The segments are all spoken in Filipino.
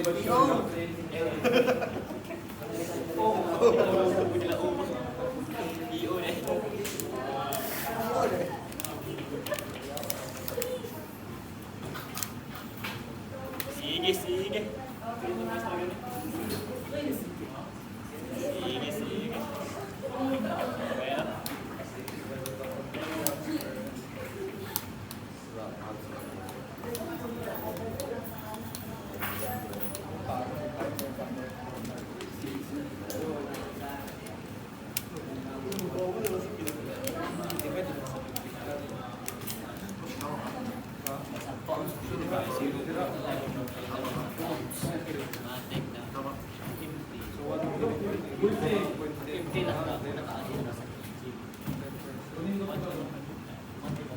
but sure. Sige, sige. Sige, sige. Kaya?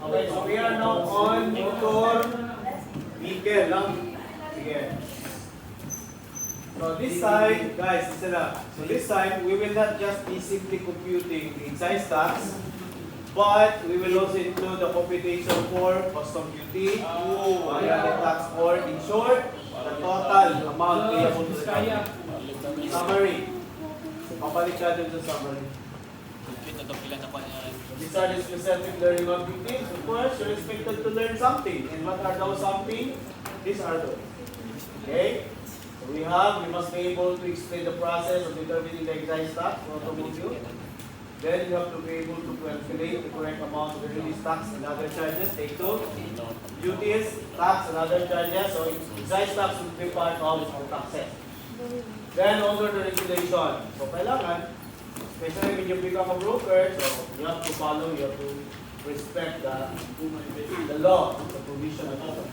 Okay, so we are now on motor vehicle lang. Sige. So this time, guys, listen up. So this time, we will not just be simply computing the excise tax, but we will also include the computation for custom duty, variable tax, or in short, the total amount payable to the company. Summary. Papalik ka dun sa summary. These are the specific learning objectives. Of course, you're expected to learn something. And what are those something? These are those. Okay? So we must be able to explain the process of determining the excise tax for automobile. Then you have to be able to calculate the correct amount of the release tax and other charges. Take two. Duties, tax, and other charges. So excise tax will be part of our taxes. Then over the regulation. So kailangan, especially when you become a broker, so you have to follow, you have to respect the law, the provision of the law.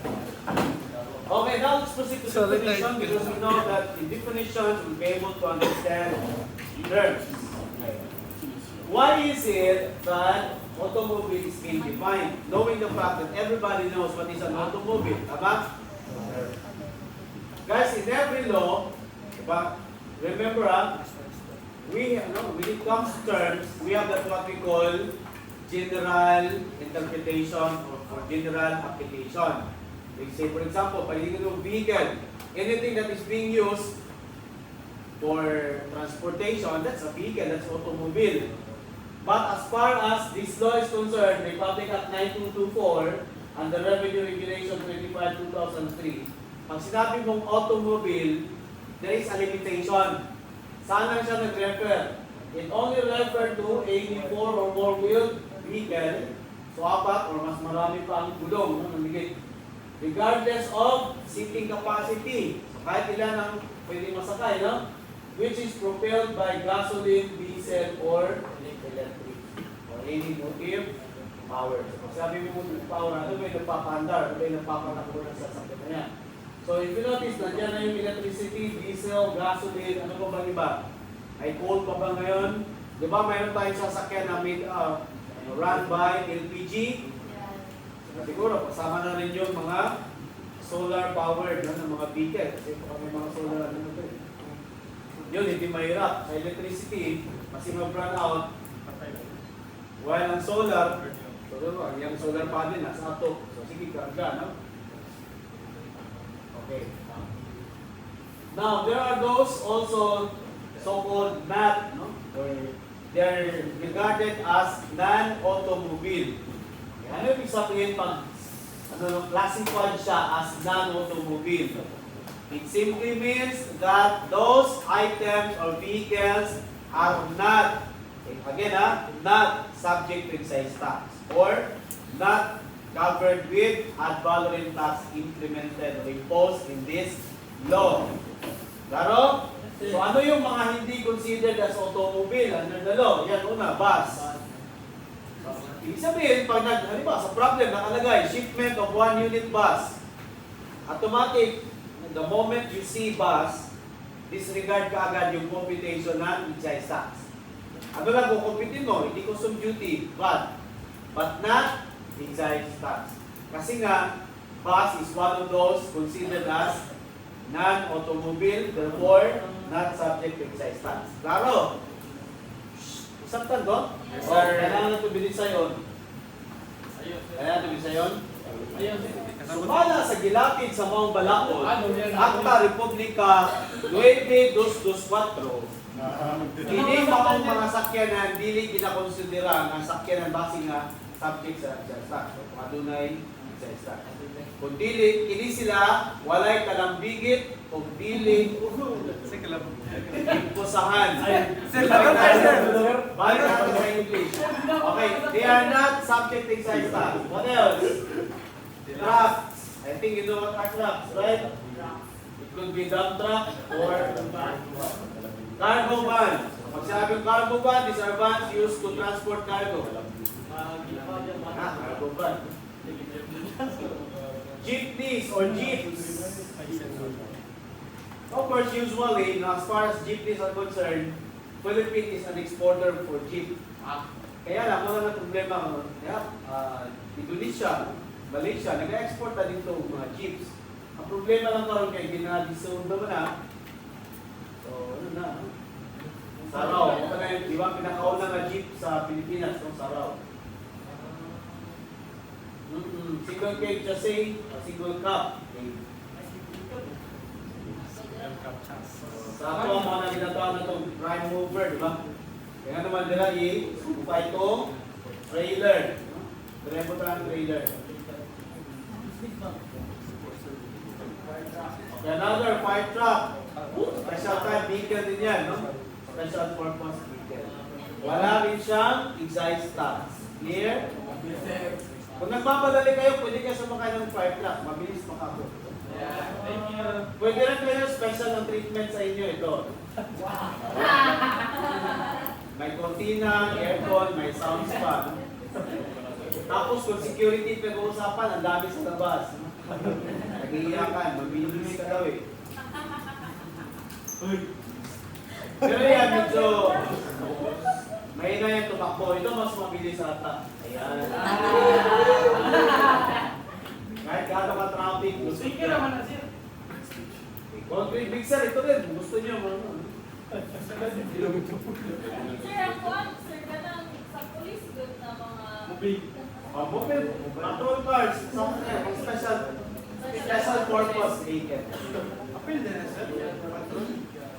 Okay, now let's proceed to definition because we know that in definitions we'll be able to understand terms. Why is it that automobile is being defined? Knowing the fact that everybody knows what is an automobile, tama? Guys, in every law, but remember, when it comes to terms, we have that what we call general interpretation or general application. Like say, for example, pagiging vehicle, anything that is being used for transportation, that's a vehicle, that's automobile. But as far as this law is concerned, Republic Act 9224 and the Revenue Regulation 25/2003, pag sinabi mong automobile, there is a limitation. Saan lang siya nag-refer? It only refer to any 4 or more wheeled vehicle, so 4 or mas marami pa ang gulong, regardless of seating capacity. So kahit ilan ang pwede masakay, no? Which is propelled by gasoline, diesel, or electric, or any motive power. So sabi mo motive power, ano ba yung nagpapandar? Ano ba yung nagpapatakbo ng sasakyan na yan? So if you notice, nandiyan na yung electricity, diesel, gasoline, ano pa bang iba? Ay coal pa ba ngayon? Di ba mayroon tayong sasakyan na made run by LPG? Siguro, kasama na rin yung mga solar powered ng mga vehicle. Kasi may mga solar ano ito. Yun, hindi mahirap. Sa electricity, kasi mag-run out. While ang solar, so yung solar panel nasa ato. So sige, karga, no? Okay. Now, there are those also so-called NAT, no? Or they are regarded as non-automobile. Ano yung sabihin pag classified siya as non-automobile? It simply means that those items or vehicles are not, again not subject to excise tax or not covered with ad valorem tax implemented or imposed in this law. Klaro? So ano yung mga hindi considered as automobile under the law? Yan, una, bus. Ibig sabihin, pag sa problem, nakalagay, shipment of 1 unit bus. Automatic, the moment you see bus, disregard ka agad yung computation ng excise tax. Ano lang kung computin mo? Hindi custom duty, but not excise tax. Kasi nga, bus is one of those considered as non-automobile, therefore, not subject to excise tax. Klaro? Saktan ko? Yes, Or sir. kailangan ito bilisayon? Ayun. Kailangan ito bilisayon? Ayun. Sumala sa gilapid sa mga balaod, Acta Republica 9224, kini maong mga sakyanan dili ginakonsidera nga sakyanan base nga subject sa excise tax. Adunay excise tax. Kung dili kini sila walay kalambigit o dili imposahan. Balik natin sa English. Okay, they are not subject to excise tax. What else? Trucks. I think you know what are trucks, right? It could be dump truck or cargo van. Pag sinabing cargo van, these are vans used to transport cargo. Cargo van. Jeepneys or jeeps. Of course, usually, as far as jeepneys are concerned, Philippines is an exporter for jeep. Kaya lang, wala na problema. Kaya, Indonesia, Malaysia, nag-export na dito mga jeeps. Ang problema lang karon kay ginadisoon naman na. So, ano na? Saraw. Di ba pinakauna na jeep sa Pilipinas? No? Saraw. Single cage chassis, single cup. Okay. Sa ato ang mga ginatawa na itong prime mover, di ba? Kaya naman nila i-supa itong trailer. Trailer po tayo trailer. Okay, another fire truck. Special type vehicle din yan, no? Special purpose vehicle. Wala rin siyang excise tax. Clear? Kung nagmamadali kayo, pwede kayo sumakay ng fire truck. Mabilis makabot. Pwede rin kayo special ng treatment sa inyo ito. May cortina, aircon, may sound spa. Tapos kung security pag-uusapan, ang dami sa labas. Nag-iiyakan, mabilis ka daw eh. Pero yan, medyo mahina yung tumakbo. Ito mas mabilis ata. Ayan. Kahit gano'n ka traffic, gusto Sige naman na sir. concrete mixer, ito rin. Gusto niyo mo. Sir, sir, kanang sa police good na mga... Mobile. Patrol cars. Software. Special purpose vehicle. Apil din na sir.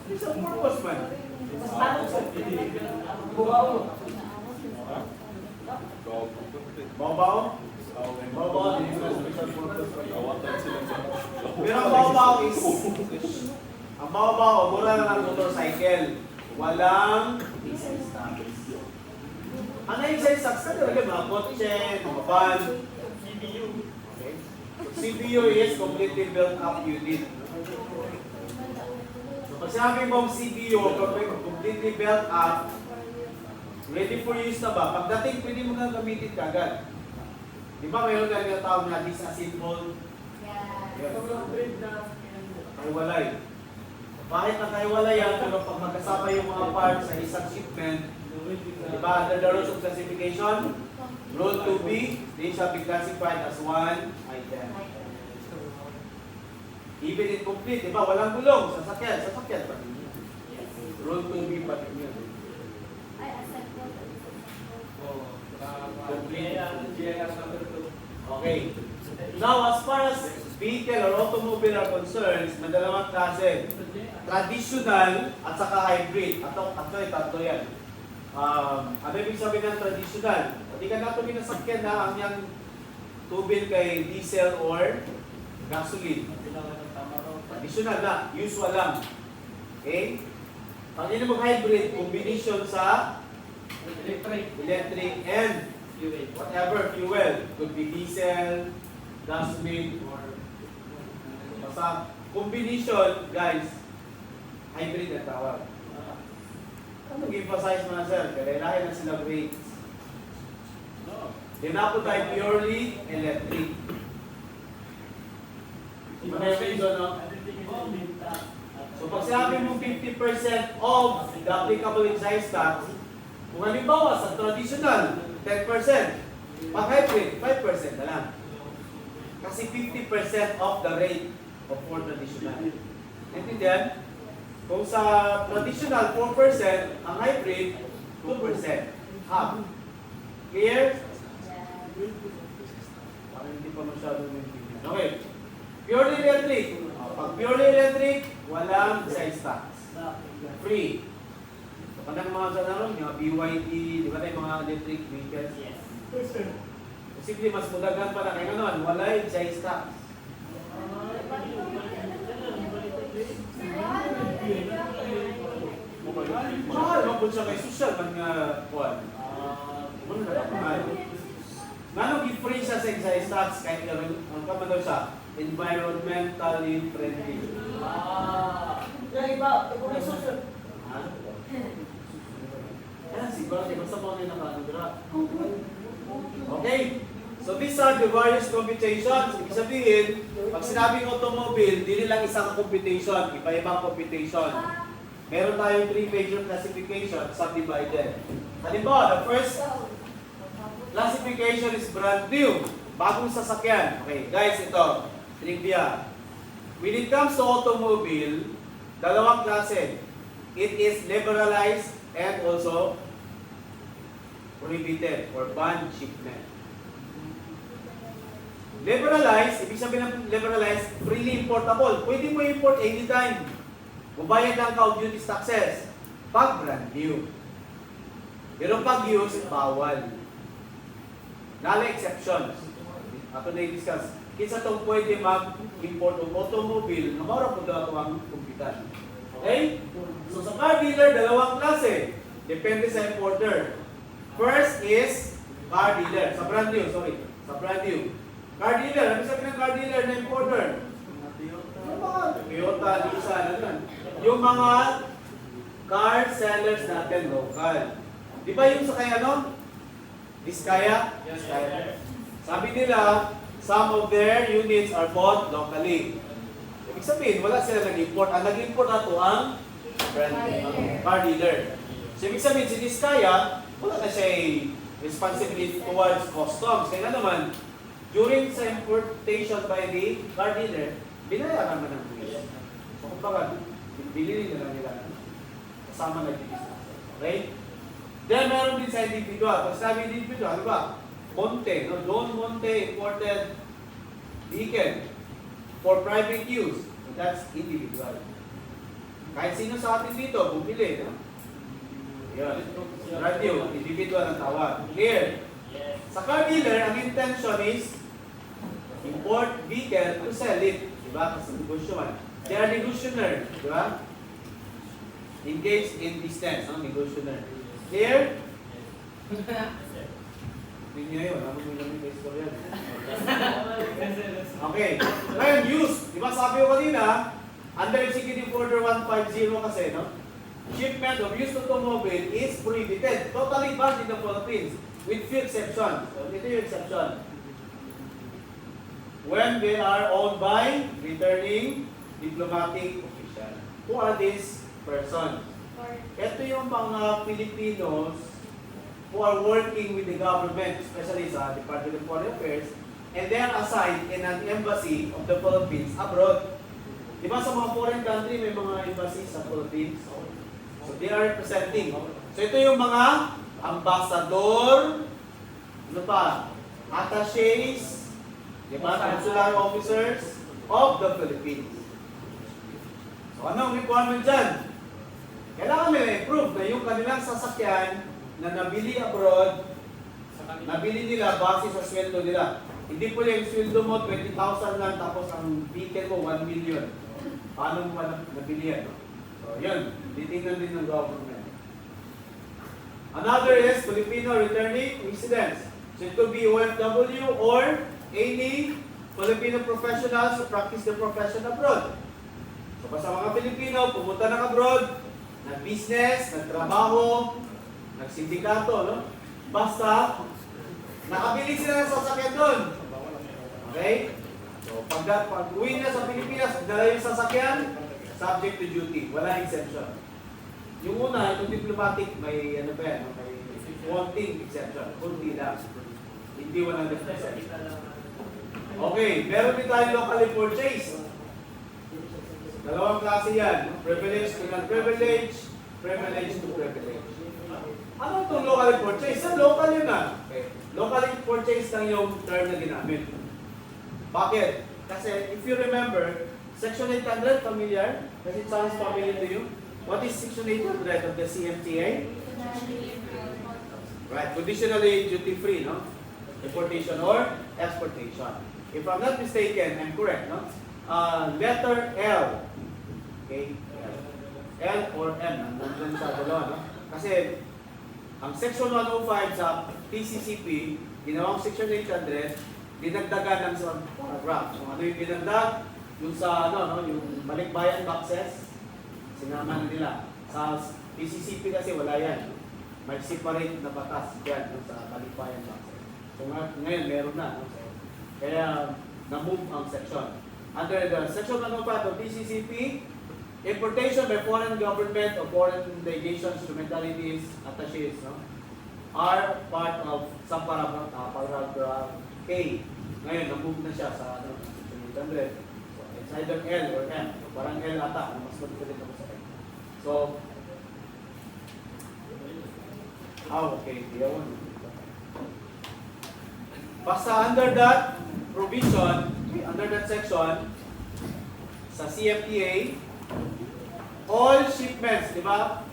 Special purpose man. Babaw? Babaw. Special purpose. Pero ang babaw is... Ang babaw, mura lang ang motorcycle. Walang excise tax. Ano yung excise tax? Talaga mga kotse, mga van. CBU. Okay. CBU is completely built up unit. So pag sinabi mong CBU, completely built up, ready for use na ba? Pagdating, pwede mo na gamitin kagad. Di ba mayroon na yung tawag na disassemble? Yes. Kaiwalay. Bakit nakaiwalay yan? Pero pag magkasama yung mga parts sa isang shipment, di ba, under the rules of classification, Rule 2B, they shall be classified as one item. Even incomplete, di ba, walang gulong, sasakyan pa din yun. Rule 2B pa din yun. Okay. Now, as far as vehicle or automobile are concerned, may dalawang klase. Traditional at saka hybrid. Tatlo yan. Ano ibig sabihin ng traditional? Hindi ka nato ginasakyan na ang yung tubil kay diesel or gasoline. Traditional na, usual lang. Okay? Pag yun mo hybrid, combination sa electric and whatever fuel. Could be diesel, gasoline, or basta combination, guys, hybrid na tawag. Mag-emphasize mo na sir, kaya lahi na sila grades. Di na po tayo purely electric. Reason, no? So pag sinabi mo 50% of the applicable excise tax, kung halimbawa sa traditional, 10%, pag hybrid, 5% na lang. Kasi 50% of the rate of for traditional. Intindihan? Kung sa traditional 4%, ang hybrid 2%. Half. Clear? Parang hindi pa masyado nagpipili. Okay. Purely electric. Pag purely electric, walang sales tax. Free. So, kanang mga sa naroon, mga BYD, di ba tayo mga electric vehicles? Yes. Posible mas mudagan pa na kaya gano'n, wala yung sales tax. Mahal, mabot siya kay social, man nga, kuwan. Ano na lang, mahal. Nanong gi-free siya sa excise tax, kahit gano'n, ang kama daw siya, environmentally friendly. Yung iba, tapunin social. Ha? Yan, siguro, basta mo na nakakandra. Okay, so these are the various computations. Ibig sabihin, pag sinabing automobile, di lang isang computation, iba-ibang computation. Meron tayong 3 major classifications subdivided. Halimbawa, the first classification is brand new, bagong sasakyan. Okay, guys, ito, trivia. When it comes to automobile, dalawang klase. It is liberalized and also prohibited or banned shipment. Liberalized, ibig sabihin ng liberalized, freely importable. Pwede mo import anytime. Bubayad lang ka of duties taxes. Pag brand new. Pero pag use, bawal. Nala exceptions. Ato na i-discuss. Kinsa itong pwede mag-import ng automobile na mara po daw ang kumpitan. Okay? So sa car dealer, dalawang klase. Depende sa importer. First is car dealer. Sa brand new, sorry. Sa brand new. Car dealer, ano sabi ng car dealer na importer? Yung mga Toyota, Nissan, ano yan? Yung mga car sellers natin local. Di ba yung sa kaya ano? Vizcaya? Vizcaya. Sabi nila, some of their units are bought locally. Ibig sabihin, wala sila nag-import. Ang nag-import na ito ang car dealer. So ibig sabihin, si Vizcaya, wala na siya responsibility towards customs. Kaya naman, during sa importation by the car dealer, binayaran naman ng buwis. So kumbaga, bilhin nila nila. Kasama na yung business. Okay? Then meron din sa individual. Pag sabi individual, ano ba? Monte, no? Don Monte imported vehicle for private use. So that's individual. Kahit sino sa atin dito, bumili. No? Yan. Radio, individual ang tawag. Clear? Yes. Sa car dealer, ang intention is import vehicle to sell it. Diba? Kasi negosyo man. They are negotiator. Diba? Engaged in business. No? Negotiator. Clear? Hindi nyo yun. Ano mo yung istorya? Okay. Ngayon, use. Diba sabi ko kanina, under Executive Order 150 kasi, no? Shipment of used automobile is prohibited. Totally banned in the Philippines with few exceptions. So, ito yung exception. When they are owned by returning diplomatic official. Who are these persons? Ito yung mga Filipinos who are working with the government, especially sa Department of Foreign Affairs, and they are assigned in an embassy of the Philippines abroad. Di ba sa mga foreign country may mga embassy sa Philippines? So they are representing. So ito yung mga ambassador, ano pa, attaches, di ba, consular officers of the Philippines. So anong requirement dyan? Kailangan nila i-prove na yung kanilang sasakyan na nabili abroad, nabili nila base sa sweldo nila. Hindi po yung sweldo mo 20,000 lang tapos ang vehicle mo 1 million. Paano mo nabili yan? So yun, titingnan din ng government. Another is Filipino returning residents. So it could be OFW or any Filipino professionals who practice their profession abroad. So basta mga Pilipino, pumunta ng abroad, nag-business, nagtrabaho, nagsindikato, no? Basta, nakabili sila ng sasakyan doon. Okay? So, pag uwi nila sa Pilipinas, dala yung sasakyan, subject to duty. Wala exemption. Yung una, yung diplomatic, may ano ba yan? May wanting exemption. Kunti lang. Hindi 100%. Okay, meron din tayo locally purchased. Dalawang klase yan. Privilege to non-privilege, privilege to privilege. Ano itong locally purchased? Sa local yun na. Okay. Locally purchased lang yung term na ginamit. Bakit? Kasi if you remember, Section 800, familiar? Does it sound familiar to you? What is Section 800 of the CMTA? Right, conditionally duty-free, no? Importation or exportation. If I'm not mistaken, I'm correct, no? Letter L. Okay? L or M, nandun sa dalawa, no? Kasi, ang Section 105 sa TCCP, ginawang Section 800, dinagdagan ng isang paragraph. So, ano yung dinagdag? Yung sa, ano, no? Yung balikbayan boxes, sinama na nila. Sa TCCP kasi wala yan. May separate na batas yan no? Sa balikbayan boxes. So, ngayon, meron na. No? So, kaya, na-move ang section. Under the Section 105 of TCCP, importation by foreign government or foreign delegations, instrumentalities, attaches, no, are part of some paragraph K. Ngayon, na-move na siya sa Section 800. So, it's either L or M. So, parang L ata, mas magpilit ako sa M. So, okay. Basta under that provision, under that section, sa CFTA, all shipments, di ba?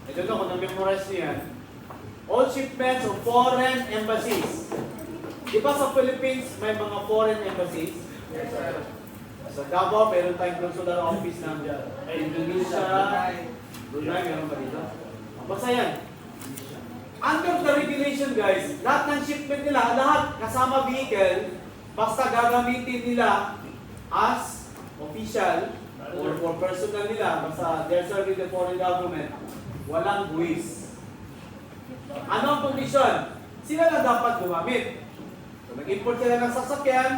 I don't know kung na-memorize niyo yan. All shipments of foreign embassies. Di ba sa Philippines may mga foreign embassies? Sa Davao, meron tayong consular office ng Indonesia, Brunei, meron ba dito? Basta yan. Under the regulation guys, lahat ng shipment nila, lahat kasama vehicle, basta gagamitin nila as official or for personal nila, basta they're serving the foreign government, walang buwis. Ano ang condition? Sila na dapat gumamit. So, nag-import sila ng sasakyan,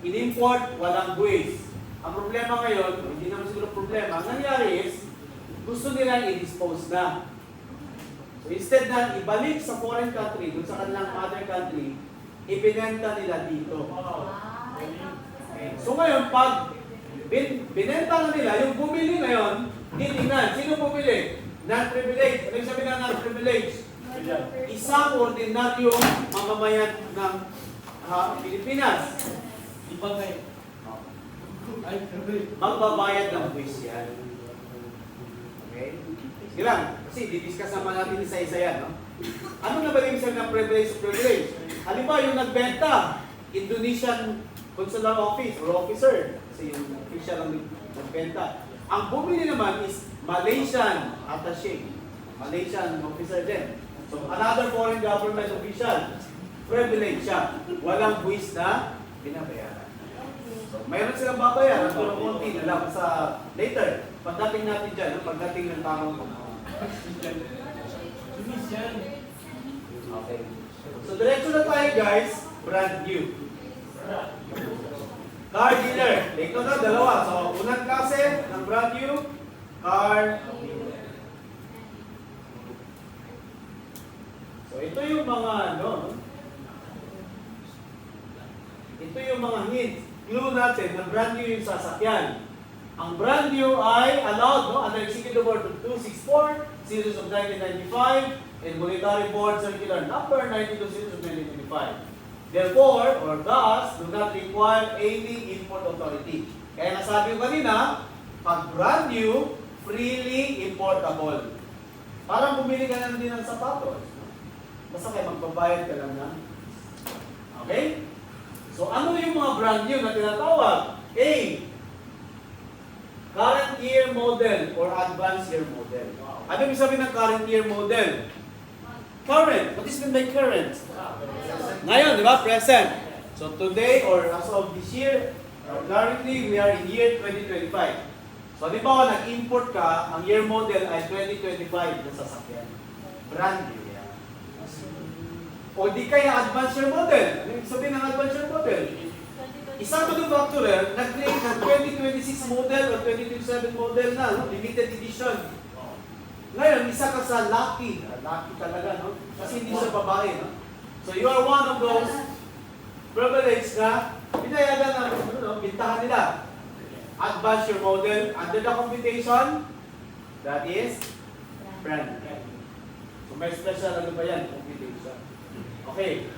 in-import, walang buwis. Ang problema ngayon, hindi naman siguro problema, ang nangyari is, gusto nila i-dispose na. So instead na ibalik sa foreign country, dun sa kanilang mother country, ibinenta nila dito. Okay. So ngayon, pag binenta na nila, yung bumili ngayon, titingnan, sino bumili? Non-privileged. Ano yung sabi na non-privileged? Isang ordinaryong mamamayan ng Pilipinas. Magbabayad ng buwis yan. Okay? Sige lang, kasi didiscuss naman natin isa-isa yan. No? Ano na ba yung sabi ng privilege? Halimbawa, yung nagbenta, Indonesian Consular Office or officer, kasi yung official ang nagbenta. Ang bumili naman is Malaysian attaché, Malaysian officer din. So, another foreign government official, privilege siya. Walang buwis na binabayaran. So, mayroon silang babayaran, pero konti na lang sa later. Pagdating natin dyan, pagdating ng tamang okay. So, diretso na tayo guys, brand new. Car dealer. Ito na, dalawa. So, unang klase ng brand new, car dealer. So, ito yung mga ano, ito yung mga hints. Clue natin na brand new yung sasakyan. Ang brand new ay allowed under Executive Order 264, Series of 1995, and Monetary Board Circular Number 92, Series of 1995. Therefore, or thus, do not require any import authority. Kaya nasabi ko kanina, pag brand new, freely importable. Parang bumili ka lang din ng sapatos. Basta kayo magbabayad ka lang na. Okay? So, ano yung mga brand new na tinatawag? A. Current year model or advanced year model. Ano yung sabi ng current year model? Current. What is meant by current? Ngayon, di ba? Present. So today or as of this year, currently we are in year 2025. So di ba nag-import ka, ang year model ay 2025 na sasakyan. Brand new yan. O di kaya advanced year model. Ano yung sabi ng advanced year model? Isang manufacturer nag-claim ng 2026 model o 2027 model na, no? Limited edition. Ngayon, isa ka sa lucky. Lucky talaga, no? Kasi hindi siya babae, no? So you are one of those privileged na pinayagan ng bintahan nila. Advance your model under the computation, that is brand. So may special ano ba yan? Computation. Okay.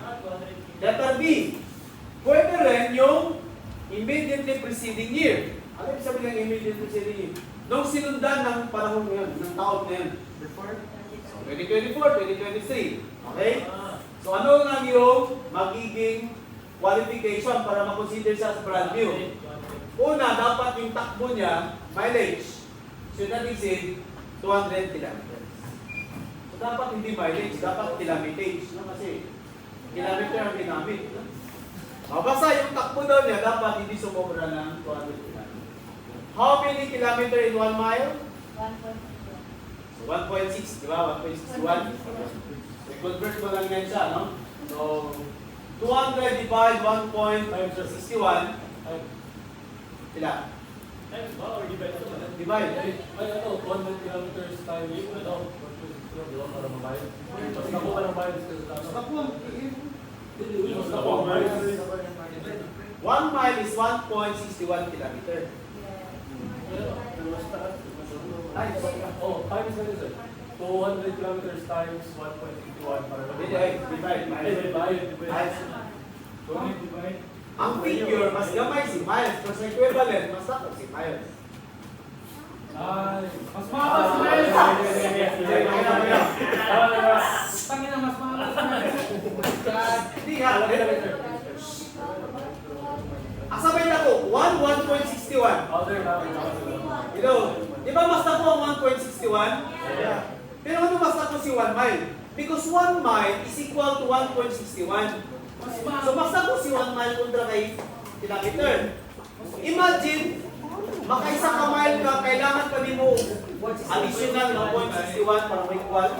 Letter B. Pwede rin yung immediately preceding year. Ano yung sabi ng immediately preceding year? Nung sinundan ng panahon ngayon, ng taon na yun. Before? 2024, 2023. Okay? So ano nga yung magiging qualification para makonsider siya as brand new? Una, dapat yung takbo niya, mileage, should not exceed 200 kilometers. So dapat hindi mileage, dapat kilometage. No? Kasi kilometer ang ginamit. No? Basta yung takbo daw niya, dapat hindi sumobra ng 200 kilometers. How many kilometer in 1 mile? 1.6, di ba? 1.61. So, convert mo lang yan siya, no? So, 200 divide 1.61. Sila. Divide. Ay, ano, 100 kilometers time wave, ano, para mabayad. Mas nakuha ka ng bayad sa So, ano. takbo. Mas nakuha ang bayad. 1 mile is 1.61 kilometer. Oh, times na sir. 200 kilometers times 1.81 para Divide. divide. Ang figure, mas gamay si miles. Mas equivalent, mas takot si miles. Ay, Mas mahal si Miles! Tangin na mas mahal si Miles! Hindi nga. Asabay na ko, 1.61. other na. You know, di ba mas takbo ang 1.61? Yeah. Pero ano mas takbo si 1 mile? Because 1 mile is equal to 1.61. So mas takbo si 1 mile kontra kay kilometer. Imagine, makaisa ka mile ka, kailangan pa din mo additional na 0.61 para ma-equal.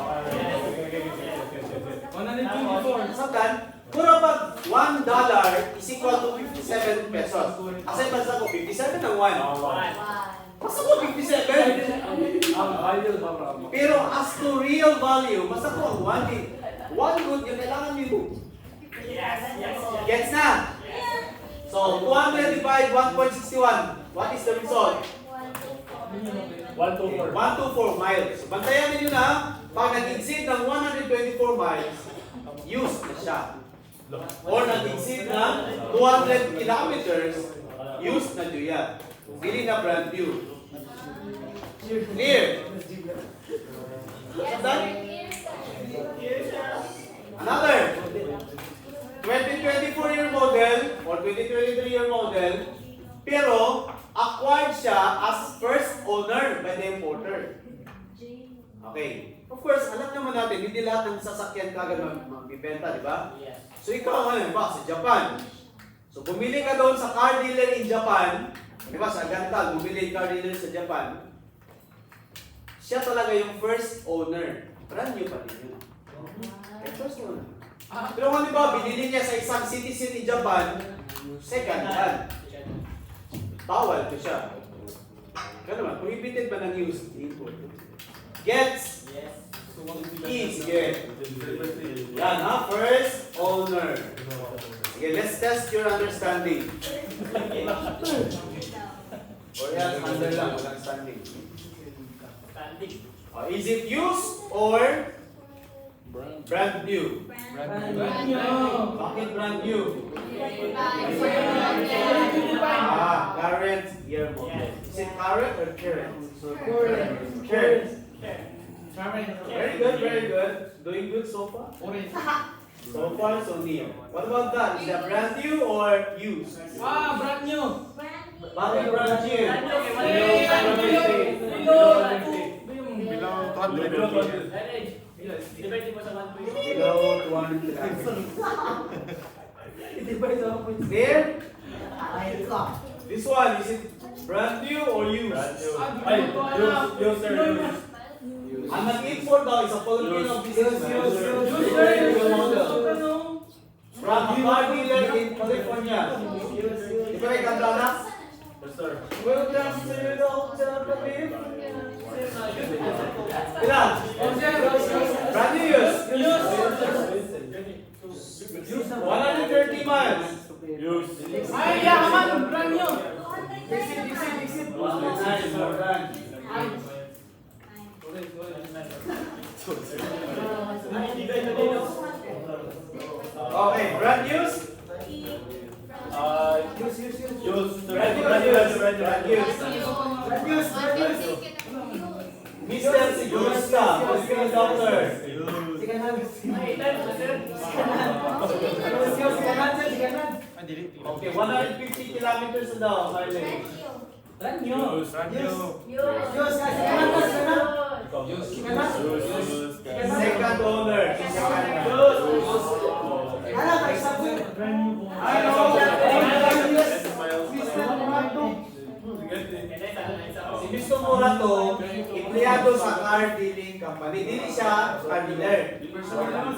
124. Sakan, pura pag $1 is equal to 57 pesos. Asay basta ko 57 ang 1. Basta ko 57. Ang ideal ba bro? Pero as to real value, basta ko ang 1 eh. 1 good yung kailangan nyo. Gets na? So, 200 divide 1.61. What is the result? 124. 124 miles. So, bantayan ninyo na, pag nag-exceed ng 124 miles, use na siya. Or nag-exceed ng 200 kilometers, use na nyo yan. Dili na brand new. Clear? Done? Another. 2024 year model or 2023 year model, pero acquired siya as first owner by the importer. Okay. Of course, alam naman natin, hindi lahat ng sasakyan kagad magbibenta, di ba? So ikaw, ano ba, sa Japan. So bumili ka doon sa car dealer in Japan, di ba, sa Gantal, bumili car dealer sa Japan. Siya talaga yung first owner. Brand new pa din yun. Okay, first owner. Pero kung di ba, binili niya sa isang citizen in Japan, second hand. Bawal ko siya. Kaya naman, prohibited ba ng use? Gets? Is get. Yan ha, first owner. Okay, let's test your understanding. Or else, under lang, walang standing. Is it used or brand new? Bakit brand new? Current year model. Is it current or current? Current. Very good, very good. Doing good so far? So far, so new. What about that? Is that brand new or used? Brand new! Bakit brand new? Below 200. Below 200 Clear? This one, is it brand new or used? Ay, use sir. Ang nag-import daw is a Filipino business. From a car dealer in California. Di ba kay Candana? Yes sir. Welcome to the Japanese. Ilan? Brand new used. 130 miles. Use. Ay, yaman! Brand new! Nice, more than. Okay, brand news? Use. Mr. Sigurista, Hospital Doctor. Okay, 150 kilometers na daw, mileage. Ranyo. Second owner. Si Mr. Murato, empleyado sa car dealing company. Dili siya car dealer.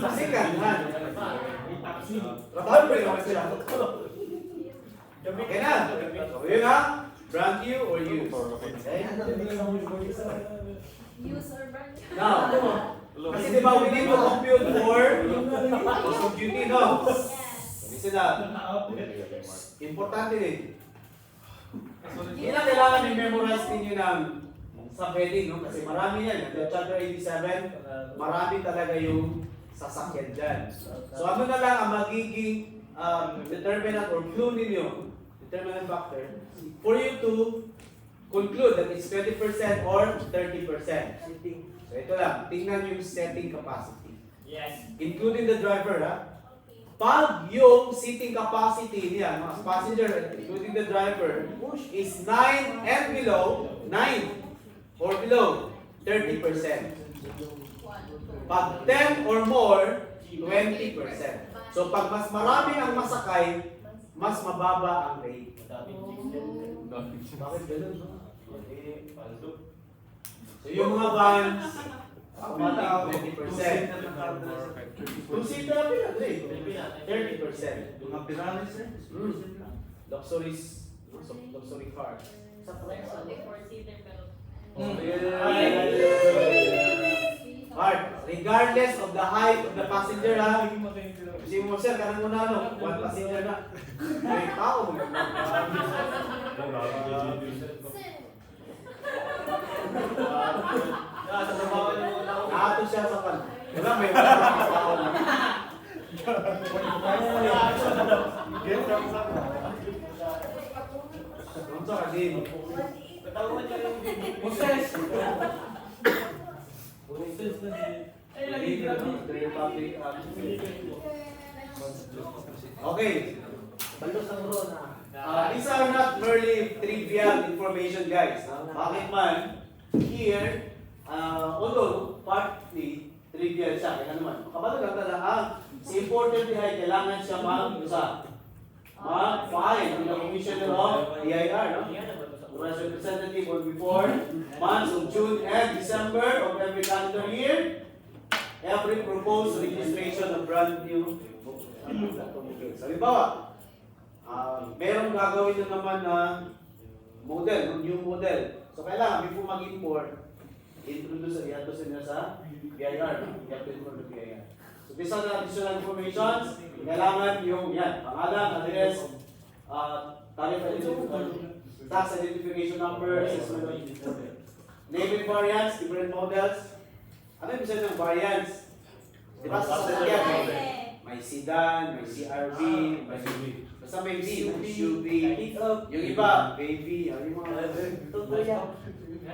Second hand. Trabaho pa rin naman sila. Okay na. So, yun ha. Brand new or used? Okay? Use or brand new? Now, kasi di ba we need to compute for cost of duty, no? Listen na. Importante din. Hindi na kailangan i-memorize ninyo ng subheading, no? Kasi marami yan. Yung chapter 87, marami talaga yung sasakyan dyan. So ano na lang ang magiging determinant or clue ninyo, determinant factor, for you to conclude that it's 20% or 30%. So ito lang, tingnan yung setting capacity. Yes. Including the driver, ha? Pag yung seating capacity niya, mga passenger, including the driver, is 9 and below, 9 or below, 30%. Pag 10 or more, 20%. So pag mas marami ang masakay, mas mababa ang rate. Bakit ganun? So yung mga vans, automatic 20%. Two-seater na pinag-rate, 30%. Mga Pirales, sir. Luxury car. Only 4-seater pero Hard. Regardless of the height of the passenger, ha? Kasi mo, sir, kanang muna, no? One passenger na. May tao mo. Naato siya sa pan. Wala, may tao na. Ang sa kadin. Moses. Ay, lagi grabe. Okay. These are not merely trivial information, guys. Bakit man, here, although partly trivial siya, kaya naman, kapag nagtala, si important ay kailangan siya mag-file with the Commissioner of DIR, no? As representative or before months of June and December of every calendar year, every proposed registration of brand new automobiles. Halimbawa, merong gagawin na naman na model, new model. So kailangan, before mag-import, introduce nila sa BIR, no? You have to import the BIR. So these are the additional information. Kailangan yung yan, pangalan, address, tariff identification, tax identification number, name and variants, different models. Ano yung bisa ng variants? Di ba sa sasakyan, may sedan, may CRV, basta may V, may SUV, yung iba, baby, yung mga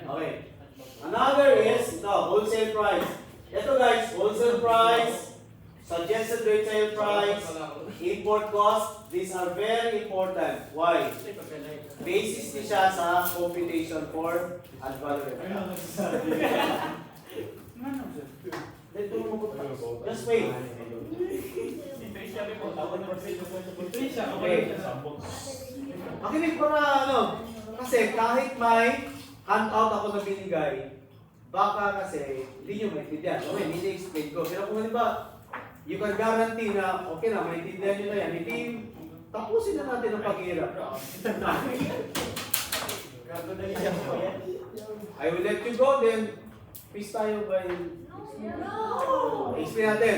okay. Another is, ito, wholesale price. Ito guys, wholesale price, suggested retail price, import cost, these are very important. Why? Basis ni siya sa computation for ad valorem. Just wait. Okay. Makinig para ano, kasi kahit may handout ako na binigay, baka kasi hindi nyo maintindihan. Okay, hindi explain ko. Pero kung ba, you can guarantee na okay na, maintindihan nyo na yan. Hindi, tapusin na natin ang paghihirap. I will let you go then. Peace tayo by... Explain natin.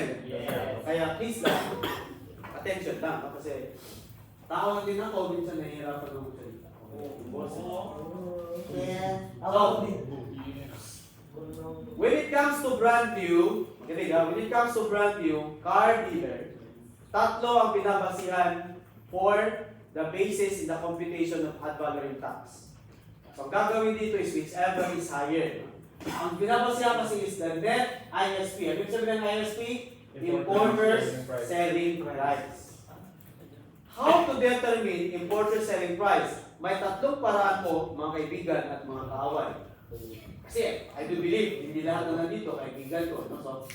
Kaya please lang. Attention lang. Kasi tao din ako, minsan nahihirapan ng salita. So, when it comes to brand new, when it comes to brand new, car dealer, tatlo ang binabasihan for the basis in the computation of ad valorem tax. So, ang gagawin dito is whichever is higher. Ang binabasya kasi is the net ISP. Ano ibig sabihin ng ISP? Importer's Selling Price. How to determine importer's selling price? May tatlong paraan po, mga kaibigan at mga kaaway. Kasi, I do believe, hindi lahat na nandito, kaibigan ko. No? So,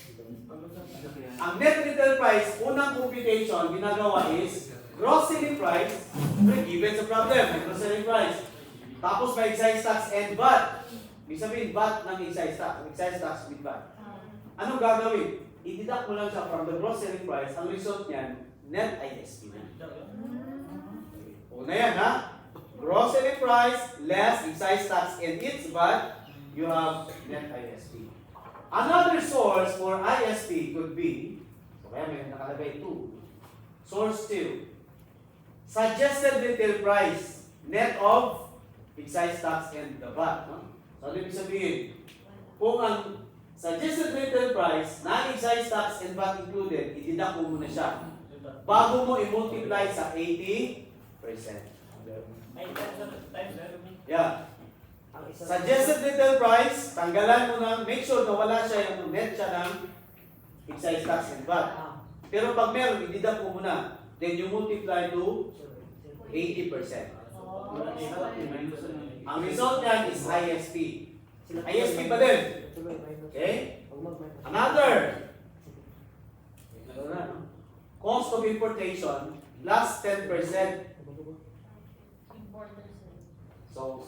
ang net retail price, unang computation, ginagawa is gross selling price, given sa problem, may gross selling price. Tapos may excise tax and VAT. Ibig sabihin, VAT ng excise tax. Excise tax with VAT. Anong gagawin? I-deduct mo lang siya from the gross selling price. Ang result niyan, net ISP na. Una yan, ha? Gross selling price, less excise tax and its VAT, you have net ISP. Another source for ISP could be, so kaya may nakalagay 2. Source 2. Suggested retail price, net of excise tax and the VAT. No? So, ano ibig sabihin? Kung ang suggested retail price, non-excise tax and VAT included, i-deduct mo muna siya. Bago mo i-multiply sa 80%. Yeah. Suggested retail price, tanggalan mo na, make sure na wala siya yung net siya ng excise tax and VAT. Pero pag meron, i-deduct mo muna. Then you multiply to 80%. Ang result niyan is ISP. ISP pa din. Okay? Another. Cost of importation plus 10%. So,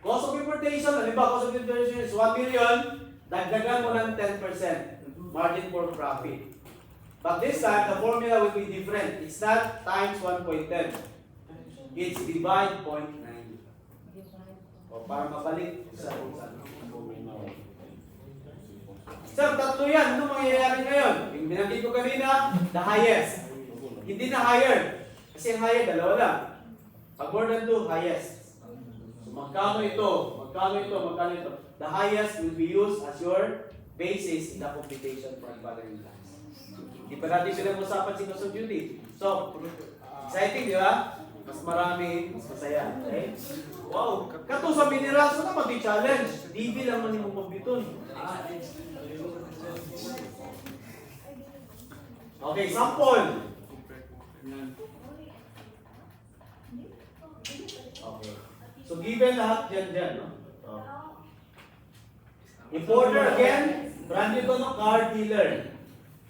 cost of importation, halimbawa cost of importation is 1 million, dagdagan mo ng 10%. Margin for profit. But this time, the formula will be different. It's not times 1.10. It's divide 0.9. O para mabalik sa kung saan. Sir, tatlo yan. Ano mangyayari ngayon? Yung binanggit ko kanina, the highest. Hindi na higher. Kasi ang higher, dalawa lang. Pag more than 2, highest. So magkano ito? Magkano ito? Magkano ito? The highest will be used as your basis in the computation for unvaluing class. Hindi pa natin pinag-usapan si Cost of Duty. So, exciting, di ba? Mas marami, mas masaya. Okay? Wow! Kato sa mineral, so na mag-challenge. DB lang man yung komputon. Okay, sample. Okay. So, given lahat dyan, no? Importer again, brand new to, no? Car dealer.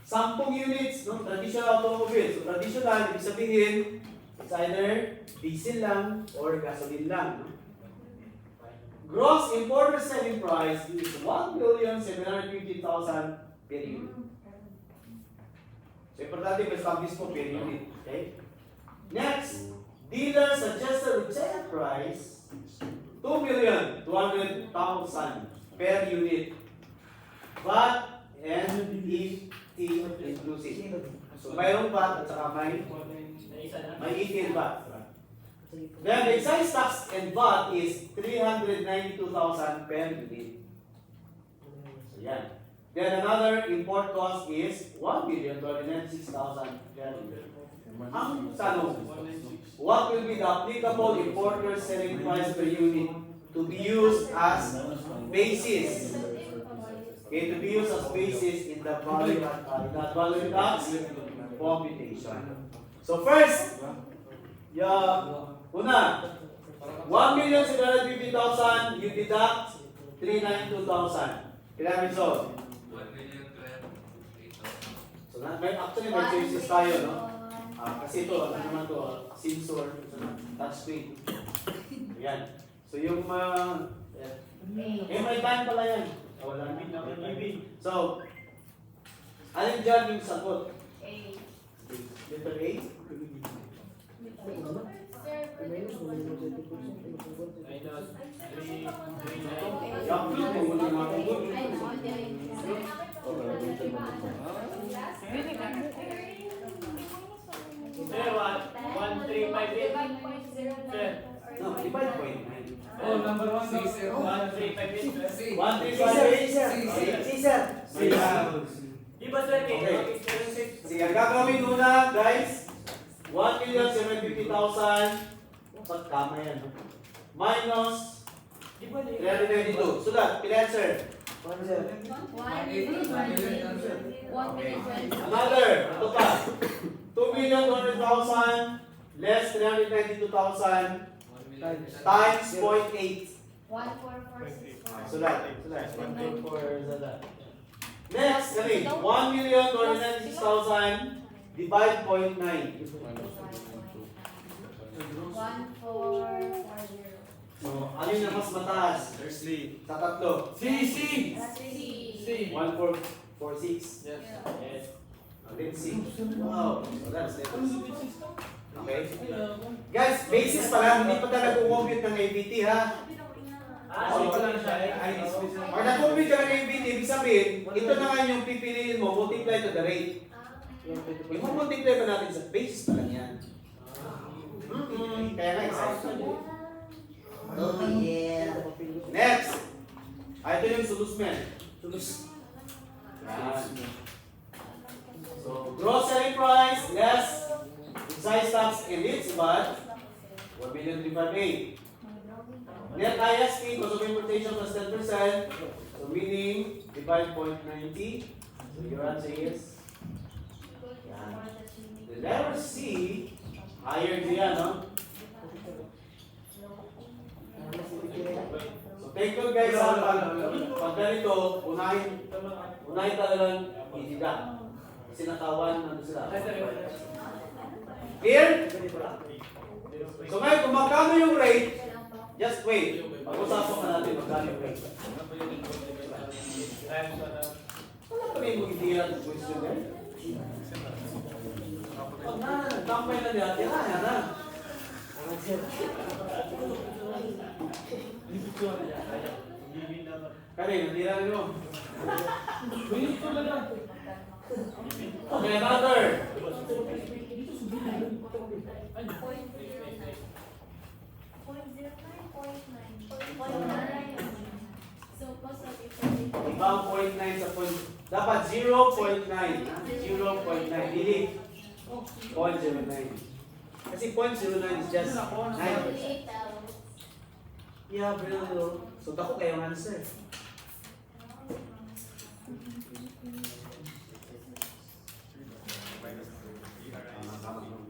10 units, no? Traditional automobile. So, traditional, ibig sabihin, it's either diesel lang or gasoline lang. No? Gross importer selling price is 1,750,000 per unit. So, importante ma-establish po per unit. Okay? Next, dealer suggested retail price 2,200,000 per unit. VAT and ET inclusive. So, mayroong VAT at saka may 18 VAT. Then the excise tax and VAT is 392,000 per unit. So yan. Then another import cost is 1,296,000 per unit. Ang tanong, what will be the applicable importer selling price per unit to be used as basis? Okay, to be used as basis in the value tax computation. So first, una, 1,750,000, you deduct 392,000. Kailan result? 1,208,000. So, actually may choices tayo, no? Kasi ito, ano naman ito, sensor, touchscreen. Ayan. So yung, may time pala yan. Wala namin na TV. So, alin dyan yung sagot? Letter A? I-upload mo muna nga ako. Sir, 1,358. Sir. No, divide 0.9. Oh, number 1, 1,358. 1,358. Caesar. Di ba sir, Okay. Sige, ang gagawin muna, guys, 1,750,000. Dapat tama yan. No? Minus 392. Sulat, answer. 1 million. 1 million. Another, ito pa. 2,200,000 less 392,000 times 0.8. 14464. Sulat. Next, kami, 1,296,000 divide 0.9. 1440. So, ano yung mas mataas? Sa tatlo. C. That's C. 1446. Yes. Yes. Then C. Wow. So that's it. Okay. Guys, basis pa lang, hindi pa talaga compute ng ABT ha. So ito lang siya. Pag na-compute ka ng ABT, ibig sabihin, ito na nga yung pipiliin mo, multiply to the rate. Yung multiply pa natin sa basis pa lang yan. Kaya nga, excited. Oh yeah. Next. Ito yung solusmen. So, gross selling price less excise tax and its but 1,358,000. Net ISP, cost of importation plus 10%. So meaning divide 0.90. So your answer is the letter C. Higher diyan, no? So take note guys, pag ganito, unahin talagang i-deduct. Kasi natawan nandun sila. Clear? So ngayon, kung magkano yung rate, just wait. Pag-usapan ka natin magkano yung rate. Wala pa rin mong hindi lang question there. Pag nagtampay na niya, yan na. Kani, natira rin mo. Okay, another. Iba ang 0.9 sa point. Dapat 0.9. 0.9. Dili. 0.09. Kasi 0.09 is just 9%. Yeah, bro. So, dako kayo ang answer.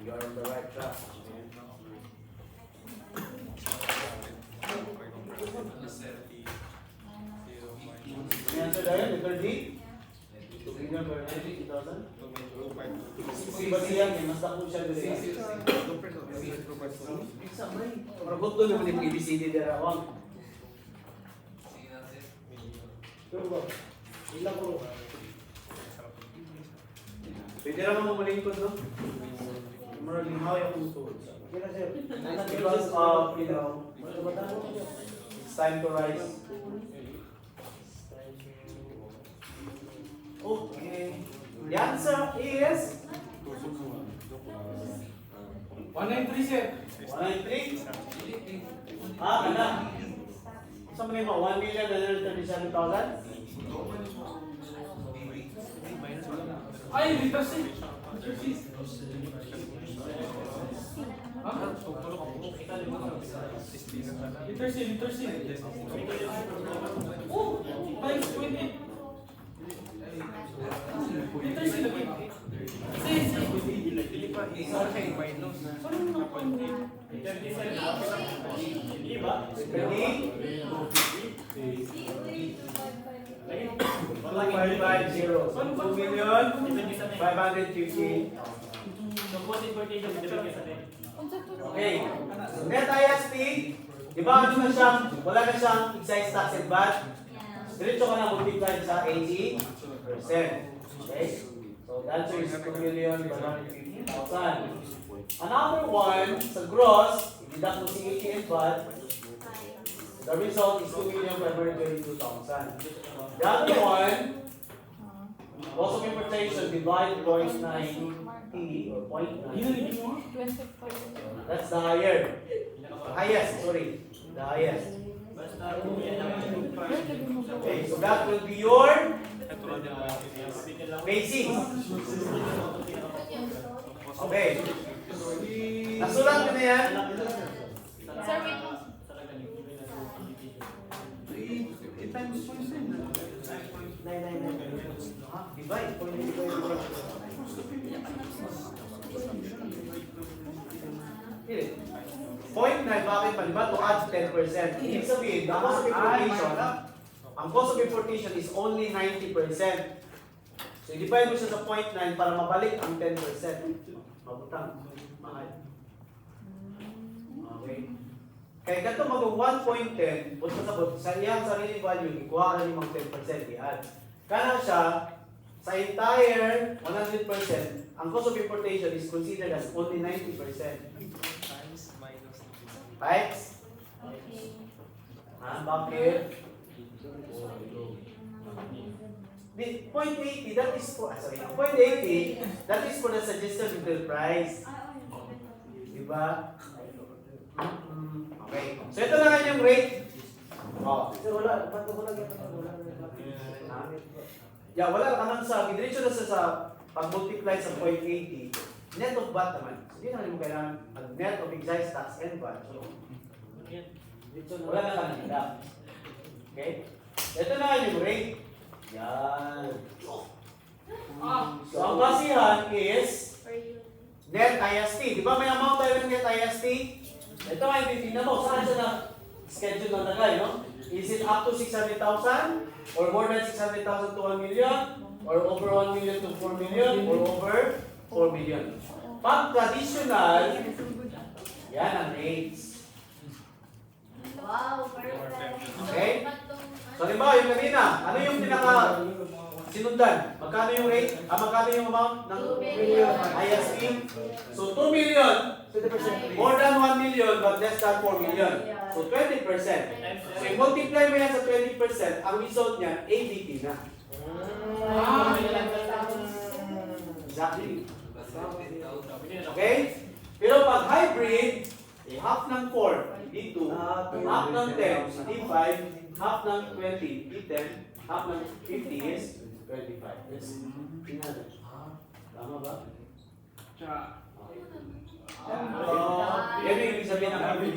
You are on the right track. May answer dahil, letter D? 2,000,000? Si Basihan, may mas dako siya dito. Isa may. Parabot doon naman yung ABCD dira awang. Ilang ko. Pwede naman mamalingkod, no? Maraming hawa yung uso. Because of, you know, it's time to rise. Okay. The answer is 193 sir. 193. Kana. Sa mga 1,937,000. Ay, liter C. Liter C. Oh, times 20. Liter C lagi. Okay. Net ISP, di ba ano na siyang, wala na siyang excise tax and VAT? Diretso ka na multiply sa 80%. Okay? So the answer is 2,150,000. Another one, sa gross, i-deduct mo si 80 and VAT. The result is 2,522,000. The other one, cost of importation divide 0.9 or 0.9. That's the higher. Highest, sorry. The highest. Okay, so that will be your basics. Okay. Nasulat ko na yan. Sir, wait. Divide. Point 9, bakit pa? Diba? To add 10%. Ibig sabihin, the cost of importation, ang cost of importation is only 90%. So, i-divide mo siya sa 0.9 para mabalik ang 10%. Mabutang. Mahal. Okay. Kaya ganito mag 1.10, punta sa iyang sarili value, ikuha ka na yung 10% i-add. Kaya siya, sa entire 100%, ang cost of importation is considered as only 90%. Right? Okay. Bakit? The 0.80, that is for, 0.80, that is for the suggested retail price. Diba? Okay. So ito na nga yung rate. Wala ka nang sa, diretso na sa pag-multiply sa 0.80. Net of VAT naman. So, hindi naman mo kailangan net of excise tax and VAT. So, wala na ka nang hila. Okay? Ito na nga yung rate. Yan. So, ang basihan is Per unit. net IST. Di ba may amount tayo ng net IST? Ito ay titignan mo. Saan siya na schedule ng tagay, no? Is it up to 600,000? Or more than 600,000 to 1 million? Or over 1 million to 4 million? Or over 4 million? Pag traditional, yan ang rates. Wow, perfect. Okay? So, di ba, yung kanina, ano yung pinaka sinundan? Magkano yung rate? Magkano yung amount ng 2 million. IST? So, 2 million, more than 1 million, but less than 4 million. So, 20%. So, i-multiply mo yan sa 20%, ang result niyan, ABT na. Exactly. Okay? Pero pag hybrid, half ng 4, dito, half ng 10, D5, half ng 20, D10, half ng 50 is 25. Yes. Tama ba? Yan yung ibig sabihin ng hybrid.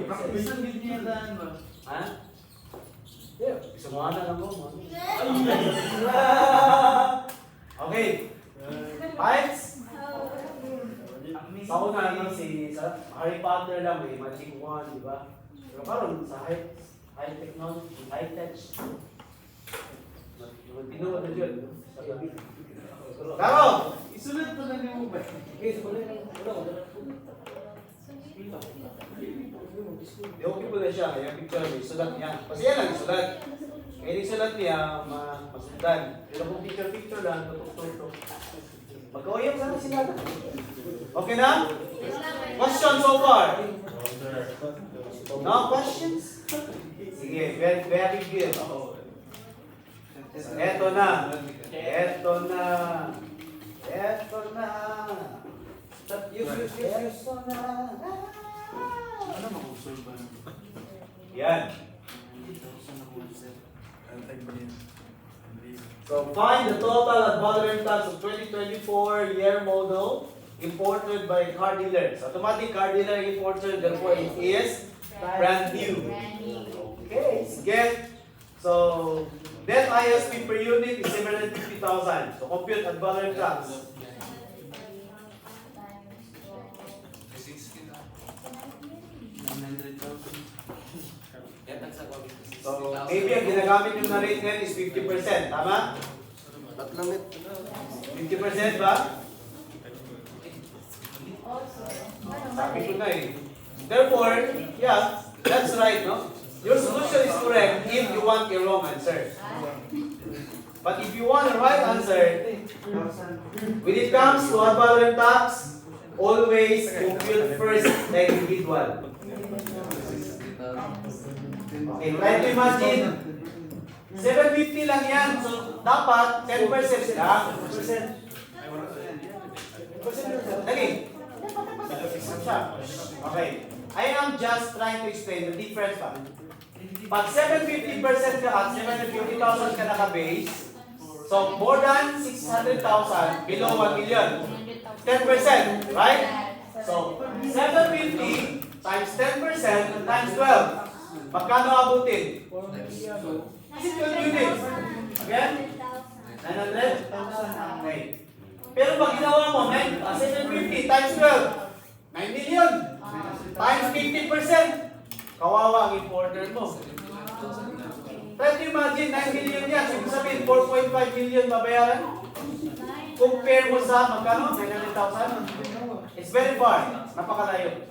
Ha? Yeah, samahan na lang mo. Okay. Fights? Sa una lang sa Harry Potter lang may Magic Wand, di ba? Pero karon sa high technology, high tech. Tinuwa na dyan. Karo! Isulat mo na niyo ba? Okay, okay po na siya, yung picture niya, isulat niya. Kasi yan lang isulat. Kaya isulat niya, masundan. Pero kung picture lang, tutok-tutok. Magkawayang sana sila. Okay na? Question so far? No questions? Sige, very good. Eto na. Eto na. Eto na. Eto na. Yan. So find the total at Valorant tax of 2024 year model imported by car dealers. Automatic car dealer imported, therefore it is brand new. Okay, get. So net ISP per unit is 750,000. So compute at Valorant tax. So maybe ang ginagamit yung na rate net is 50%. Tama? 50% ba? Sabi ko na eh. Therefore, yeah, that's right, no? Your solution is correct if you want a wrong answer. But if you want a right answer, when it comes to ad valorem tax, always compute first the individual. Okay, try to imagine. 750 lang yan. So, dapat 10% lang. 10%. Lagi. Okay. I am just trying to explain the difference pa. Pag 750% ka at 750,000 ka naka-base, so more than 600,000, below 1 million. 10%, right? So, 750 times 10% times 12. Magkano abutin? Kasi 12 units. Again? 900? Okay. Pero pag ginawa mo, 750 times 12, 9 million. Times 50%. Kawawa ang importer mo. Try to imagine, 9 million yan. Ibig sabihin, 4.5 million babayaran. Compare mo sa magkano? 900,000. It's very far. Napakalayo.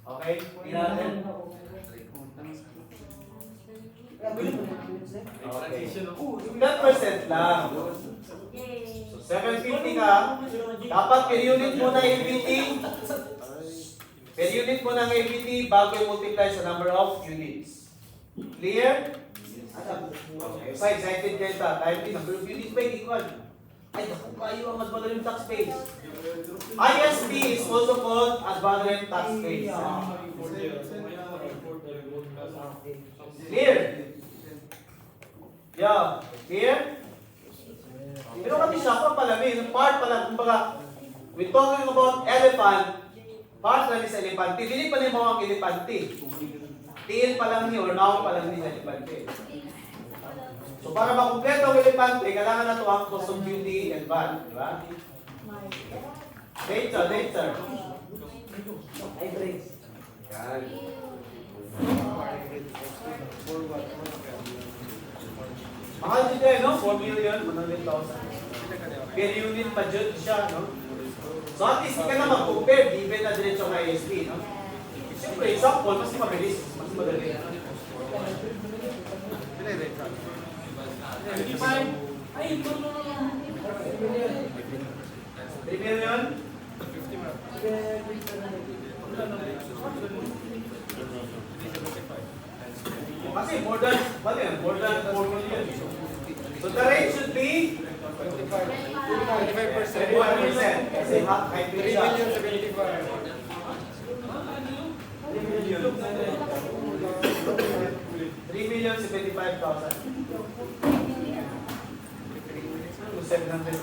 Okay? Tingnan natin. Okay. 10% lang. So 750 ka. Dapat per unit mo na APT. Per unit mo ng APT bago i-multiply sa number of units. Clear? Okay. So excited kayo sa time din. Number of units ba equal? Ay, naku kayo ang Advanced Tax Base. ISP is also called Advanced Tax Base. Clear? Yeah. Clear? Pero kami siya pa pala, part pala, kumbaga, we're talking about elephant, part lang sa elepante. Dili pa rin mga elepante. Tail pa lang niya or now pa lang niya elepante. So para makumpleto ang elepante, kailangan na ito ang custom duty and VAT. Di ba? Later. Yan. Mahal dito eh, no? 4 million, 100,000. Per unit pa dyan siya, no? So at least, di ka na mag-compare, given na diretso ng ISP, no? Siyempre, example, mas mabilis, mas madali. 3 million? Kasi more than 4 million. So the rate should be 25%. Kasi high rate siya. 3,075,000. 700.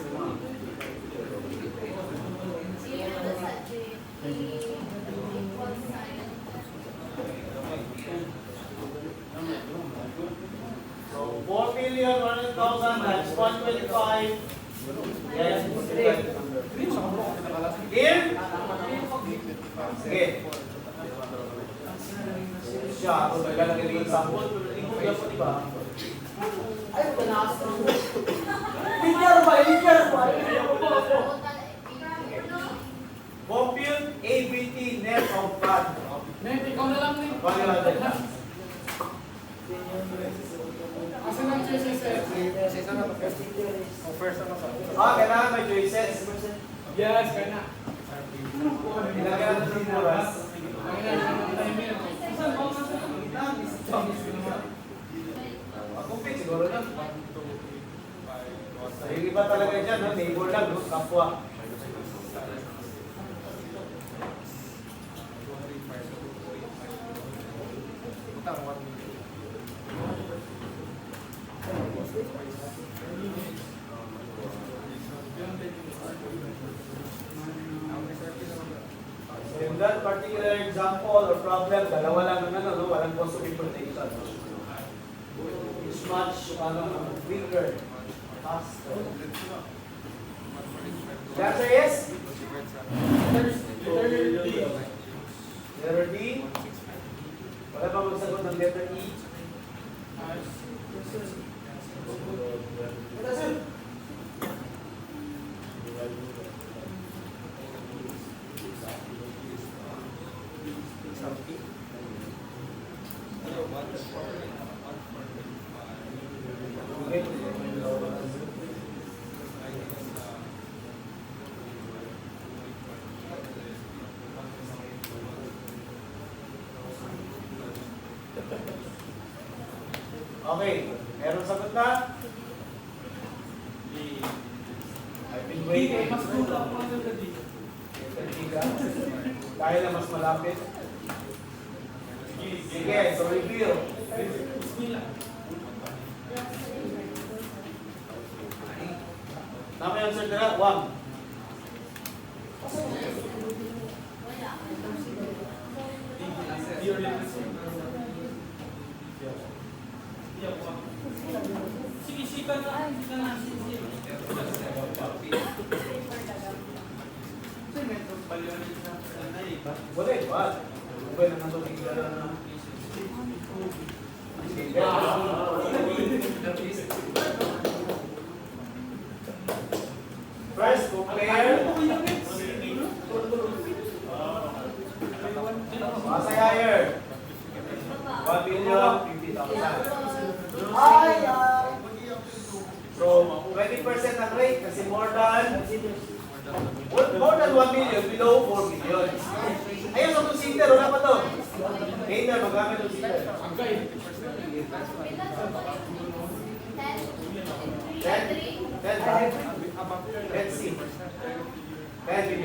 So 4,100,000 times 125. Yes. Here? Sige. Siya, ako naglalagay ng example. Tingnan mo, di ba? Ay, panas. Linear ba? Compute ABT net of VAT. Ikaw na lang din. Kasi ng choices eh. Kailangan may choices. Yes, kaya na. Ilagay natin ng oras. Compute siguro na. Yung iba talaga dyan, no? Neighbor lang, no? Kapwa. In that particular example or problem, dalawa lang ang ano, no? Walang cost of importation. It's much quicker, faster. The answer is? Letter D. Wala pa magsagot ng letter E. That's it. Okay, meron sagot na? I've been waiting. Mas kulang pa ng dati. Dahil na mas malapit. Sige, so reveal. Tama yung answer na, 1. Wala eh, ba? Wala na ito bigla na. First, compare. Masay higher. 1,050,000. So, 20% ang rate kasi more than 1 million, below 4 million. Ayun, sa 2-seater, wala pa to. Later, magamit 2-seater. 10 C. 10 BB.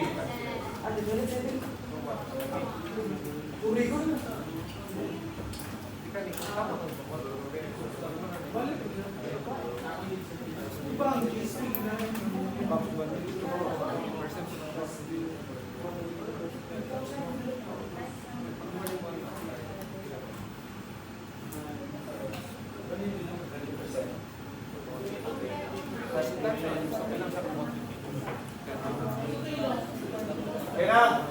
Okay na?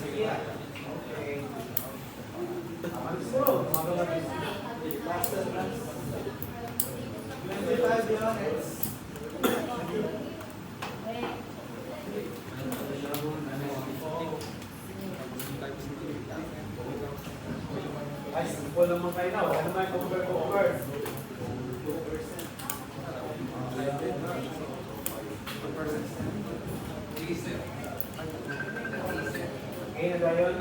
Okay. Alis mo. Ay, simple naman kayo na. Wala naman over. Okay, na yun.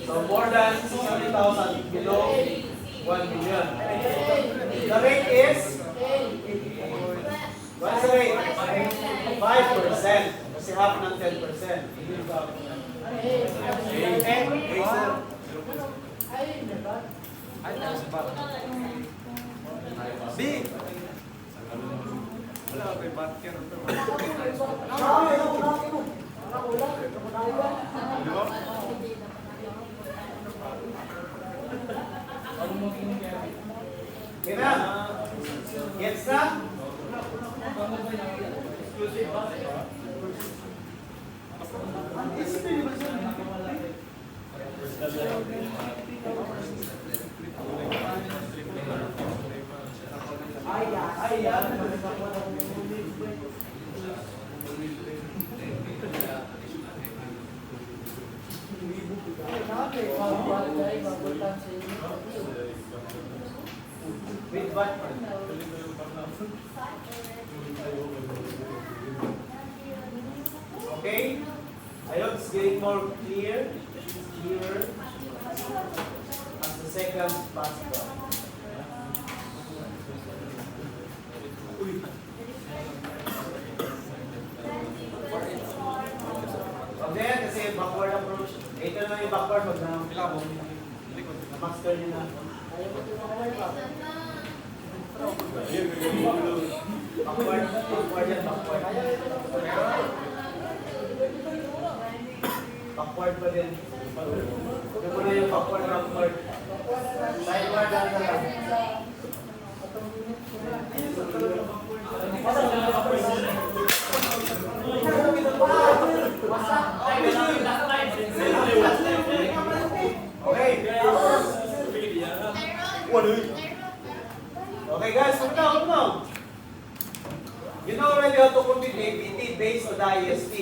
So more than 600,000 below 1 million. The rate is, what's the rate? 5%. Kasi half ng 10%. Kena? Gets na? With what? Okay? Ayun, it's getting more clearer as the second passes. From there, kasi backward approach. Ito na yung backward, wag na master nyo na. Backward yan, backward. Backward pa din. Ito mo na yung backward. Sideward lang na lang. Okay. Okay guys, huwag na. You know already how to compute APT based on the IST.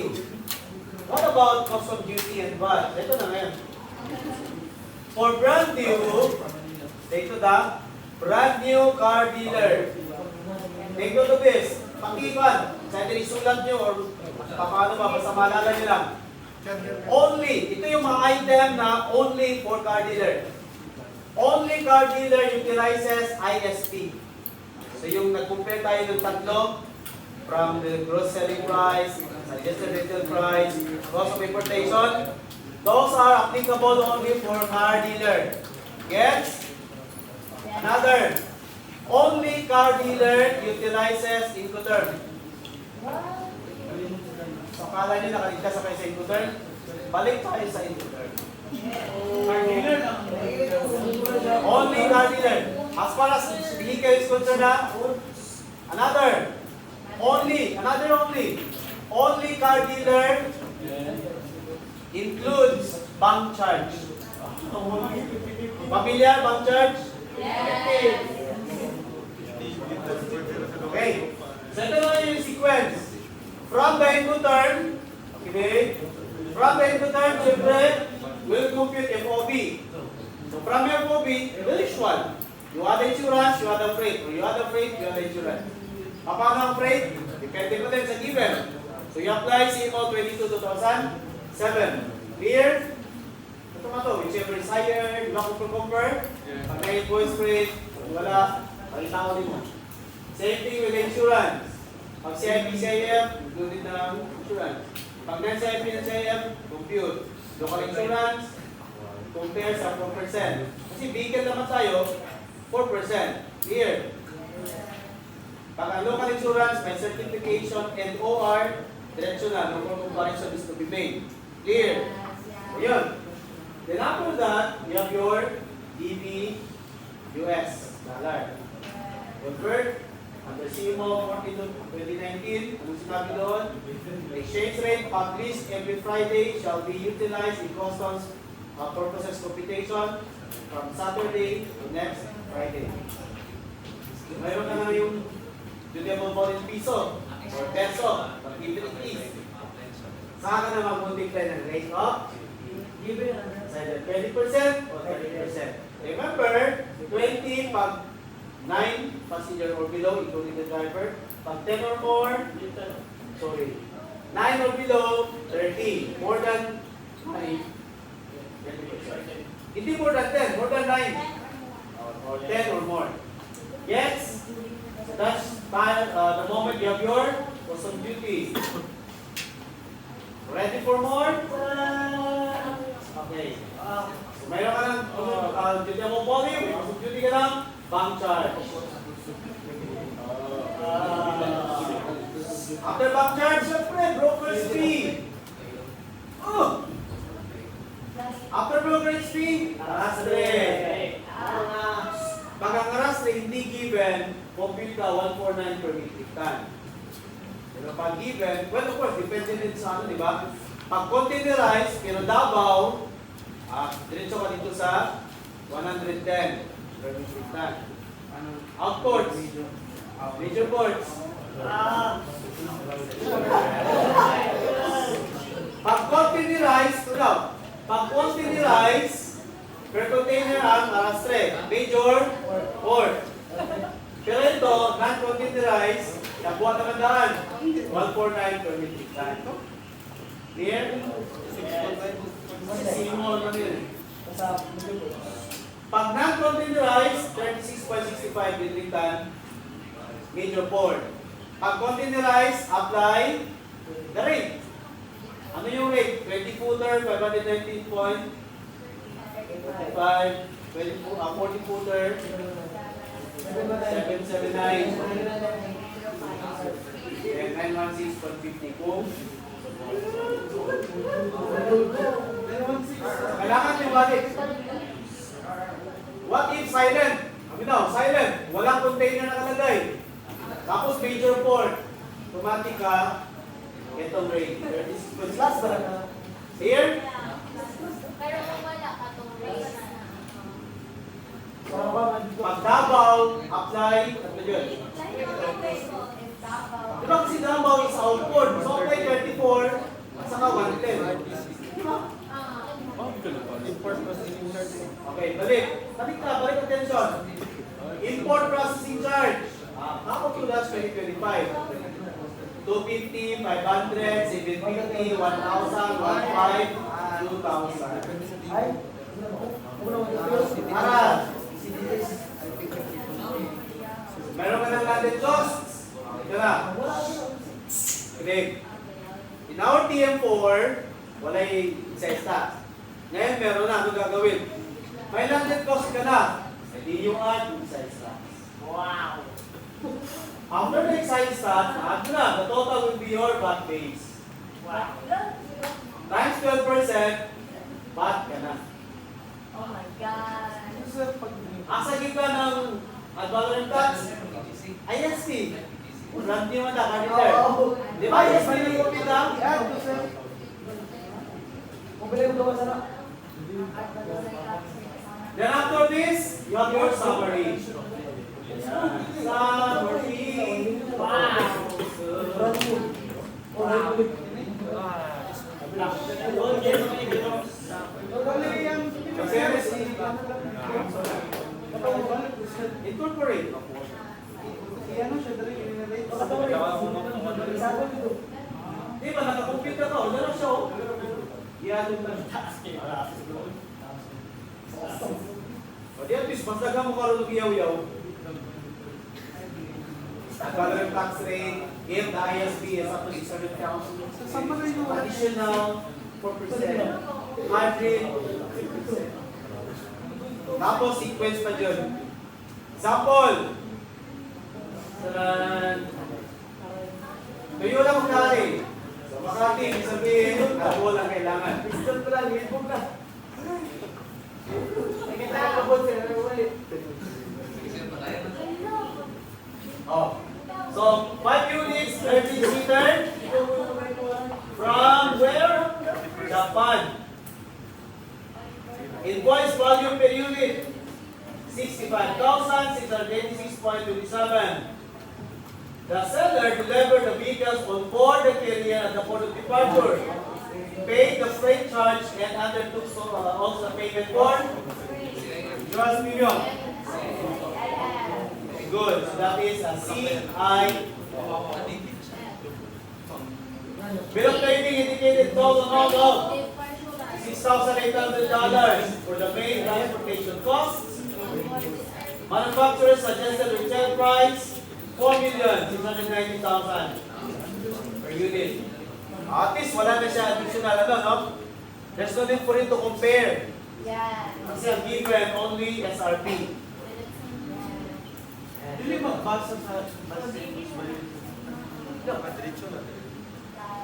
What about custom duty and VAT? Ito na ngayon. For brand new, dito da, brand new car dealer. Take note of this. Pakipan, sa ito isulat nyo or paano ba, basta maalala nyo lang. Only, ito yung mga item na only for car dealer. Only car dealer utilizes IST. So yung nag-compare tayo ng tatlo, from the gross selling price, suggested retail price, cost of importation, those are applicable only for car dealer. Gets? Another, only car dealer utilizes Incoterm. So akala nyo nakaligtas sa kayo sa Incoterm? Balik tayo sa Incoterm. Only car dealer. As far as vehicle is concerned, another, only car dealer includes bank charge. Familiar bank charge? Okay. So ito na yung sequence. From the Incoterm, okay, from the Incoterm, siyempre, we'll compute FOB. So from FOB, the usual. You add the insurance, you add the freight. Or you add the freight, you add the insurance. Paano ang freight? Depende pa din sa given. So you apply CMO 22-2007. Clear? Ito na to, whichever is higher, di ba kung compare? Pag na-invoice freight, wala, palitao din mo. Same thing with insurance. Pag CIP, CIF, included ng insurance. Pag non-CIP ng CIF, compute. Local insurance, compare sa 4%. Kasi vehicle naman tayo, 4%. Clear? Pag ang local insurance, may certification and OR, directional, no comparison is to be made. Clear? Ayun. Then after that, you have your DB US dollar. Convert under CMO 42-2019. Kung sinabi doon, the exchange rate published every Friday shall be utilized in customs purposes computation from Saturday to next Friday. Mayroon ka na yung dutiable bond in piso or peso, but even it is. Saan ka na mag-multiply ng rate of? It's either 20% or 30%. Remember, 20 pag 9 passenger or below, including the driver. Pag 10 or more, 9 or below, 30. More than 9, 20%. Hindi more than 10, more than 9. Or 10 or more. Yes? So that's the moment you have your custom duty. Ready for more? Okay. So mayroon ka ng duty mo volume, may custom duty ka ng bank charge. After bank charge, syempre, broker's fee. After brokerage fee, arastre. Pag ang arastre hindi given, compute ka 149 per metric ton. Pero pag given, well of course, depende din sa ano, di ba? Pag containerized, pero Davao, diretso ka dito sa 110 per metric ton. Outports, major ports. Pag containerized, pag containerized, per container ang arastre, major port. Pero ito, non-containerized, nabuhat naman daan, 149 per metric ton. Clear? Simon naman yun. Pag non-containerized, 36.65 metric ton, major port. Pag containerized, apply the rate. Ano yung rate? 20 footer, 519.5, 40 footer, 779, and 916.50 kung kailangan nyo balik. What if silent? Silent. Walang container nakalagay. Tapos major port. Automatic ka, itong rate. 36.6 ba? Here? Pero kung wala ka itong rate na Pag Davao, apply, ano yun? Diba kasi Davao is outport. So apply 24 at saka 110. Okay, balik. Balik attention. Import processing charge. How to last 2025? 250, 500, 750, 1,000, 1,500, 2,000. Meron ka ng landed costs. Ito na. Kinig. In our TM4, wala yung excise tax. Ngayon, meron na. Ano gagawin? May landed cost ka na. Hindi yung add yung excise tax. Wow! After the excise tax, add na. The total will be your VAT base. Wow! Times 12%, VAT ka na. Oh my God. Asa kita ng ad valorem tax? IST. Brand new na kaniter. Di ba IST yung kupita? Then after this, you have your summary. Summary. Wow. Incorporate. Di ba, nakakompute ka to? Wala na siya, oh. Iyan yung o di at least, mas daga mo karoon ng iyaw-iyaw. Valorem tax rate, if the ISB is up to 600,000, additional 4%, margin 50%. Tapos sequence pa dyan. Example. Tuyo lang Makati. Sa Makati, ibig sabihin, double ang kailangan. Pistol ko lang, ilbog na. Nakita yung kabot sila na ulit. Oh. So, 5 units, 30 return. From where? Japan. Invoice volume per unit, 65,686.27. The seller delivered the vehicles on board the carrier at the port of departure, paid the freight charge, and undertook also the payment for US premium. Good. So that is a CI. Bill of lading indicated total amount of $6,800 for the main transportation costs. Manufacturer suggested retail price $4,690,000 per unit. At least wala na siya additional no? There's no need for it to compare. Yeah. Kasi ang given only SRP. Hindi magbasa sa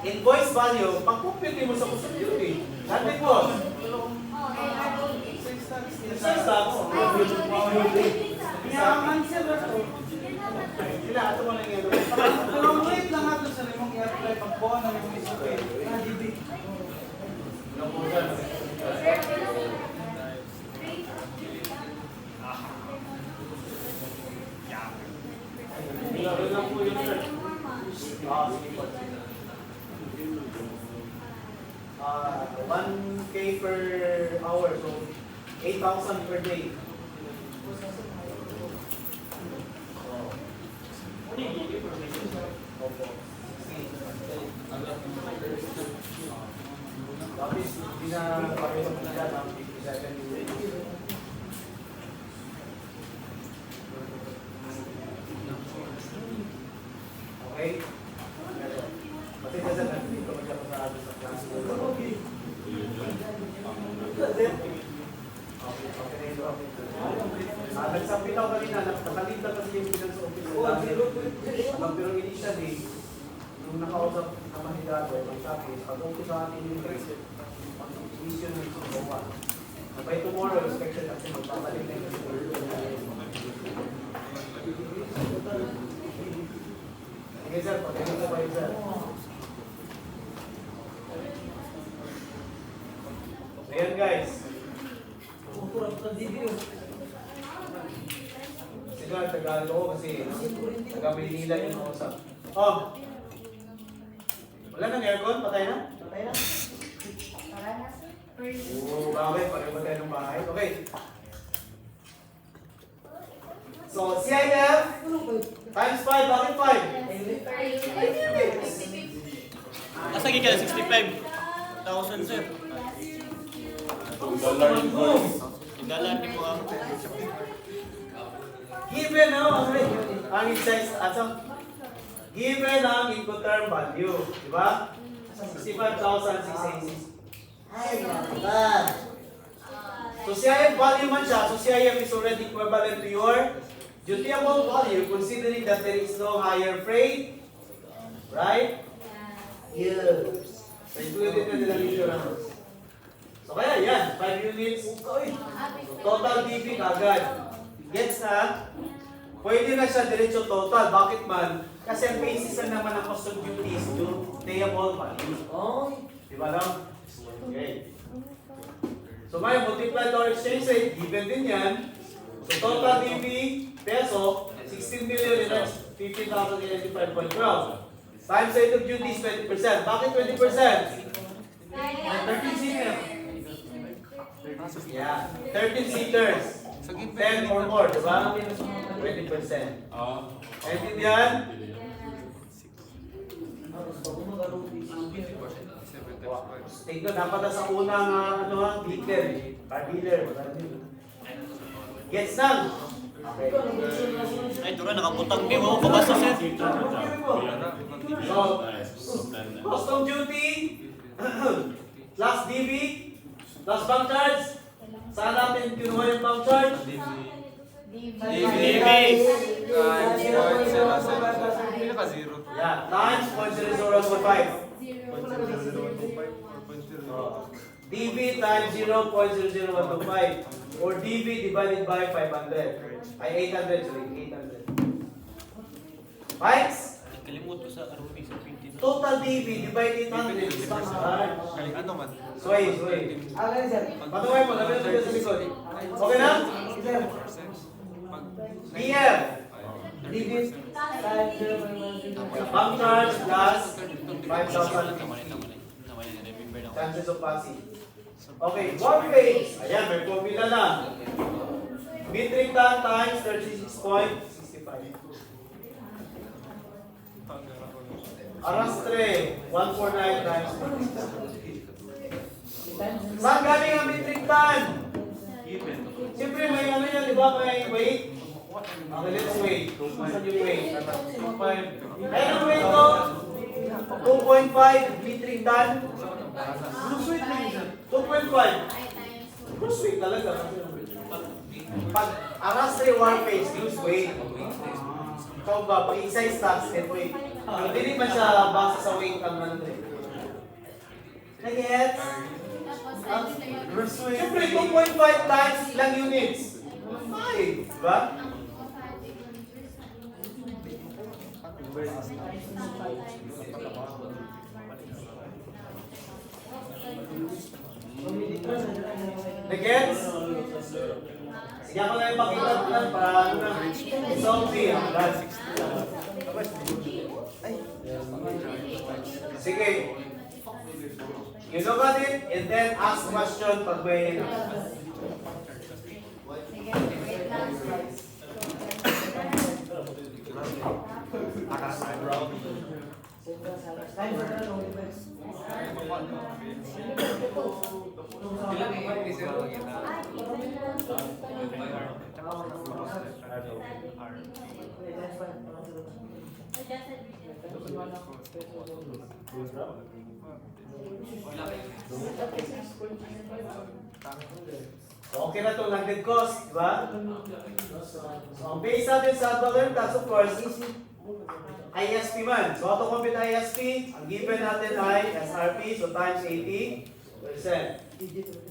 invoice value, pag-compute mo sa cost of duty. Landed cost. Excise tax. Yaman siya ba ito? Sila, ato mo lang yan. Pero wait lang natin sa limong i-apply pag-buwan ng limong isupi. Nadibig. Laro lang po yun, sir. Sige po. 1K per hour, so 8,000 per day. Opo. Tapos, hindi na pakita mo dyan ang 57 units. Okay? Pati ka sa nandito ko siya pasado sa class ko. Okay. Nagsabi daw kanina, nakatalita kasi yung bilang sa office. Pero initially, nung nakausap naman ni Dado, nagsabi, pag-upo sa atin yung mission ng sumawa. By tomorrow, inspection natin, magpapalik na yung sige sir, pagkain ko ba yun sir? So yan guys. Sige, Tagalog ko kasi taga-Maynila yung nausap. Oh! Wala nang aircon? Patay na? Patay na? Oo, bakit? Pareho ba tayo ng bahay? Okay. So, CIF times 5, bakit 5? Asa ka na 65,000 sir. $1 din mo ako. Given, no? Okay. ang size, given ang Incoterm value, di ba? 65,686. Ay, naka. So CIF value man siya, so CIF is already equivalent to your dutiable value considering that there is no higher freight, right? Yes. So included na nilang insurance. So kaya yan, 5 units, total DB kagad. Gets na? Pwede na siya diretso total. Bakit man? Kasi ang basis lang naman ng custom duties dutiable value. Oh. Di ba lang? Okay. So ngayon, multiplied dollar exchange rate, given din yan. So total DB, peso, 16 million and that's 50,085.12. Times rate of duties, 20%. Bakit 20%? 13 seaters. Yeah, 13 seaters. 10 or more, di ba? 20%. Naintindihan? Tingnan, dapat na sa unang dealer. Car dealer. Gets na? Okay. Ay, ito na, nakaputang di mo kabasa, sir. So, custom duty, plus DB, plus bank charge. Saan natin kinuha yung bank charge? Yeah, times 0.0015. DB times 0.00125 or DB divided by 500. Ay 800, sorry, 800. Right? Kalimut ko sa Arubi sa 20. Total DB divided 800 is bank charge. Ano man? Sway. Patuloy mo, labi na sa likod. Okay na? BF. DB bank charge plus 5,000. Chances of passing. Okay, one page. Ayan, may formula na. Metric ton times 36.65. Arastre, 149 times 50. Saan galing ang metric ton? Siyempre may ano yan, di ba? May weight. Okay, let's wait. Saan yung weight? Ayun ang weight ko. 2.5 metric ton. Cruise weight lang yun. 2.5. Cruise weight talaga. Pag arastre one page, cruise weight. Ikaw ba, pag isa-size tax, head weight. Hindi man siya base sa weight ang ano eh. Nag-gets? Siyempre, 2.5 times ilang units? 5. Diba? Nag-gets? Sige ako na yung makita lang para ano na. Solve Sige. You look at it and then ask question pag may So, okay na itong landed cost, di ba? So, ang base natin sa dollar tax, of course, is ISP man. So, auto compute ISP, ang given natin ay SRP, so times 80%.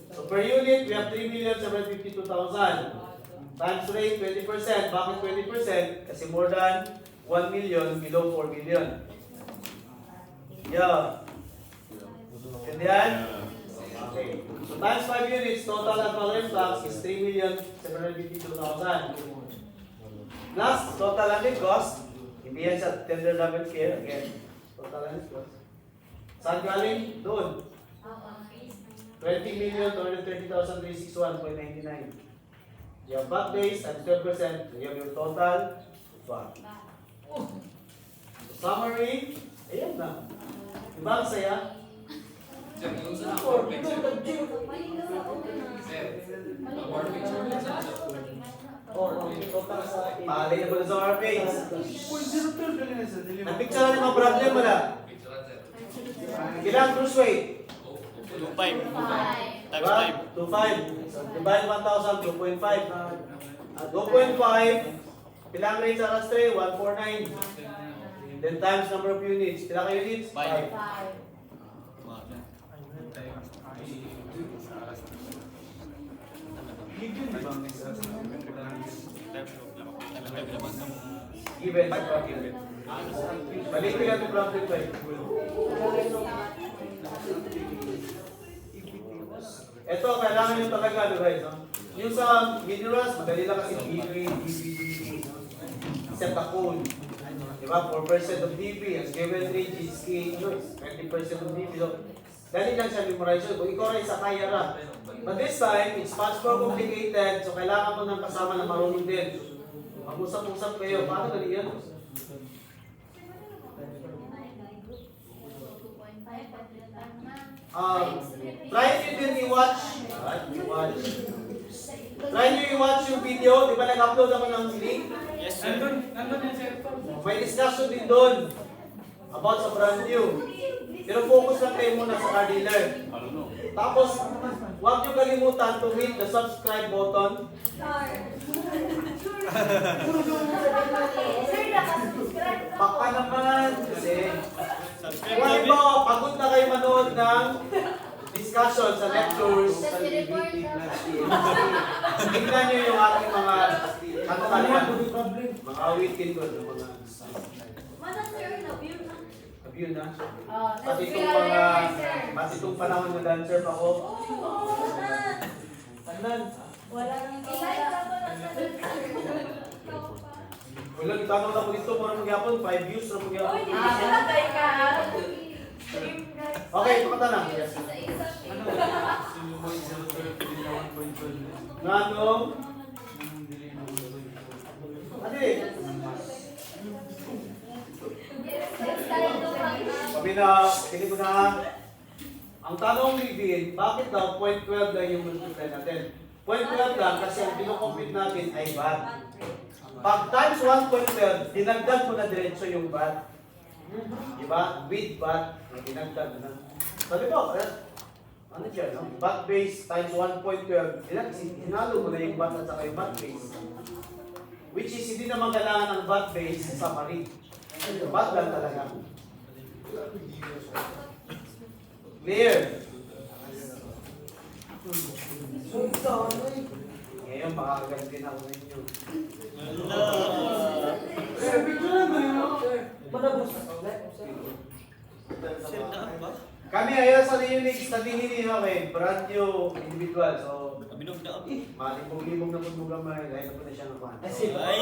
So, per unit, we have 3,752,000. Times rate, 20%. Bakit 20%? Kasi more than 1 million, below 4 million. Yeah. Intindihan? Okay. So times 5 units, total at tolerant tax is 3,752,000. Plus, total landed cost, hindi yan sa tender level care, again, total landed cost. Saan galing? Doon. 20,230,361.99. You have back days at 12%, you have your total back. Summary, ayan na. Diba ang saya? Oo, total sa Palay na po sa our page. 0.02 billion sa deliver. Nagpicture na mga problem mo na. Kailangan cruise weight. 2.5 Five. times 5. 2.5. So, divide 1,000, 2.5. 2.5. Kailangan rate sa rastre, 149. Then times number of units. Kailangan units? 5. Five. Five. Given, di ba? Given. Balik ko yan yung problem ko eh. Ito, kailangan nyo talaga, guys. No? Yung sa minerals, madali lang kasi DB, no? Set a code. Diba? 4% of DB, as given rate, GSK, 20% of DB. So, dali lang siya memorize. Kung ikaw rin sa kaya ra. But this time, it's much more complicated. So, kailangan mo ng kasama na marunong din. Mag-usap-usap kayo. Paano gani yan? 2.5. Try nyo din i-watch. Try nyo i-watch yung video. Di ba nag-upload ako ng link? Yes, sir. Nandun yung cellphone. May discussion din doon about sa brand new. Pero focus lang kayo muna sa car dealer. Tapos, huwag nyo kalimutan to hit the subscribe button. Sir, nakasubscribe na Baka naman. Kasi, Subscribe kung namin. halimbawa, pagod na kayo manood ng discussion sa lectures sa DBT plus TMC. Tingnan nyo yung ating mga kanta mga awitin ko ng mga Mana, sir, na-view na. review na. Oh, Pati itong nag-view mga, na, sir. pati itong panahon na dancer pa ako. Oo, wala. Tanan. Wala nang ilay ka pa na sa Wala, itanong na po dito, parang magyapon, 5 views na magyapon. patay ka. Okay, pakata na. Isa-isa. 0.03 billion na 1.12. Nanong? Ate, Next time to sabi na, hindi ko na, ang tanong ni Vin, bakit daw 0.12 lang yung multiply natin? 0.12 lang kasi ang pinocompute natin ay VAT. Pag times 1.12, dinagdag mo na diretso yung VAT. Diba? With VAT, dinagdag mo na. Sabi ko, ano siya, no? VAT base times 1.12, hinalo mo na yung VAT at saka yung VAT base. Which is, hindi naman kailangan ng VAT base sa summary. VAT lang talaga. Clear? Ngayon, makakaganti na ako sa inyo. Sir, picture lang doon yun. Madabos. Sir, daan ba? Kami ayaw sa unique study ninyo kay brand new individual. So, Aminog na ako. malibog-libog na po gamay. Dahil na po na siya ng Ay!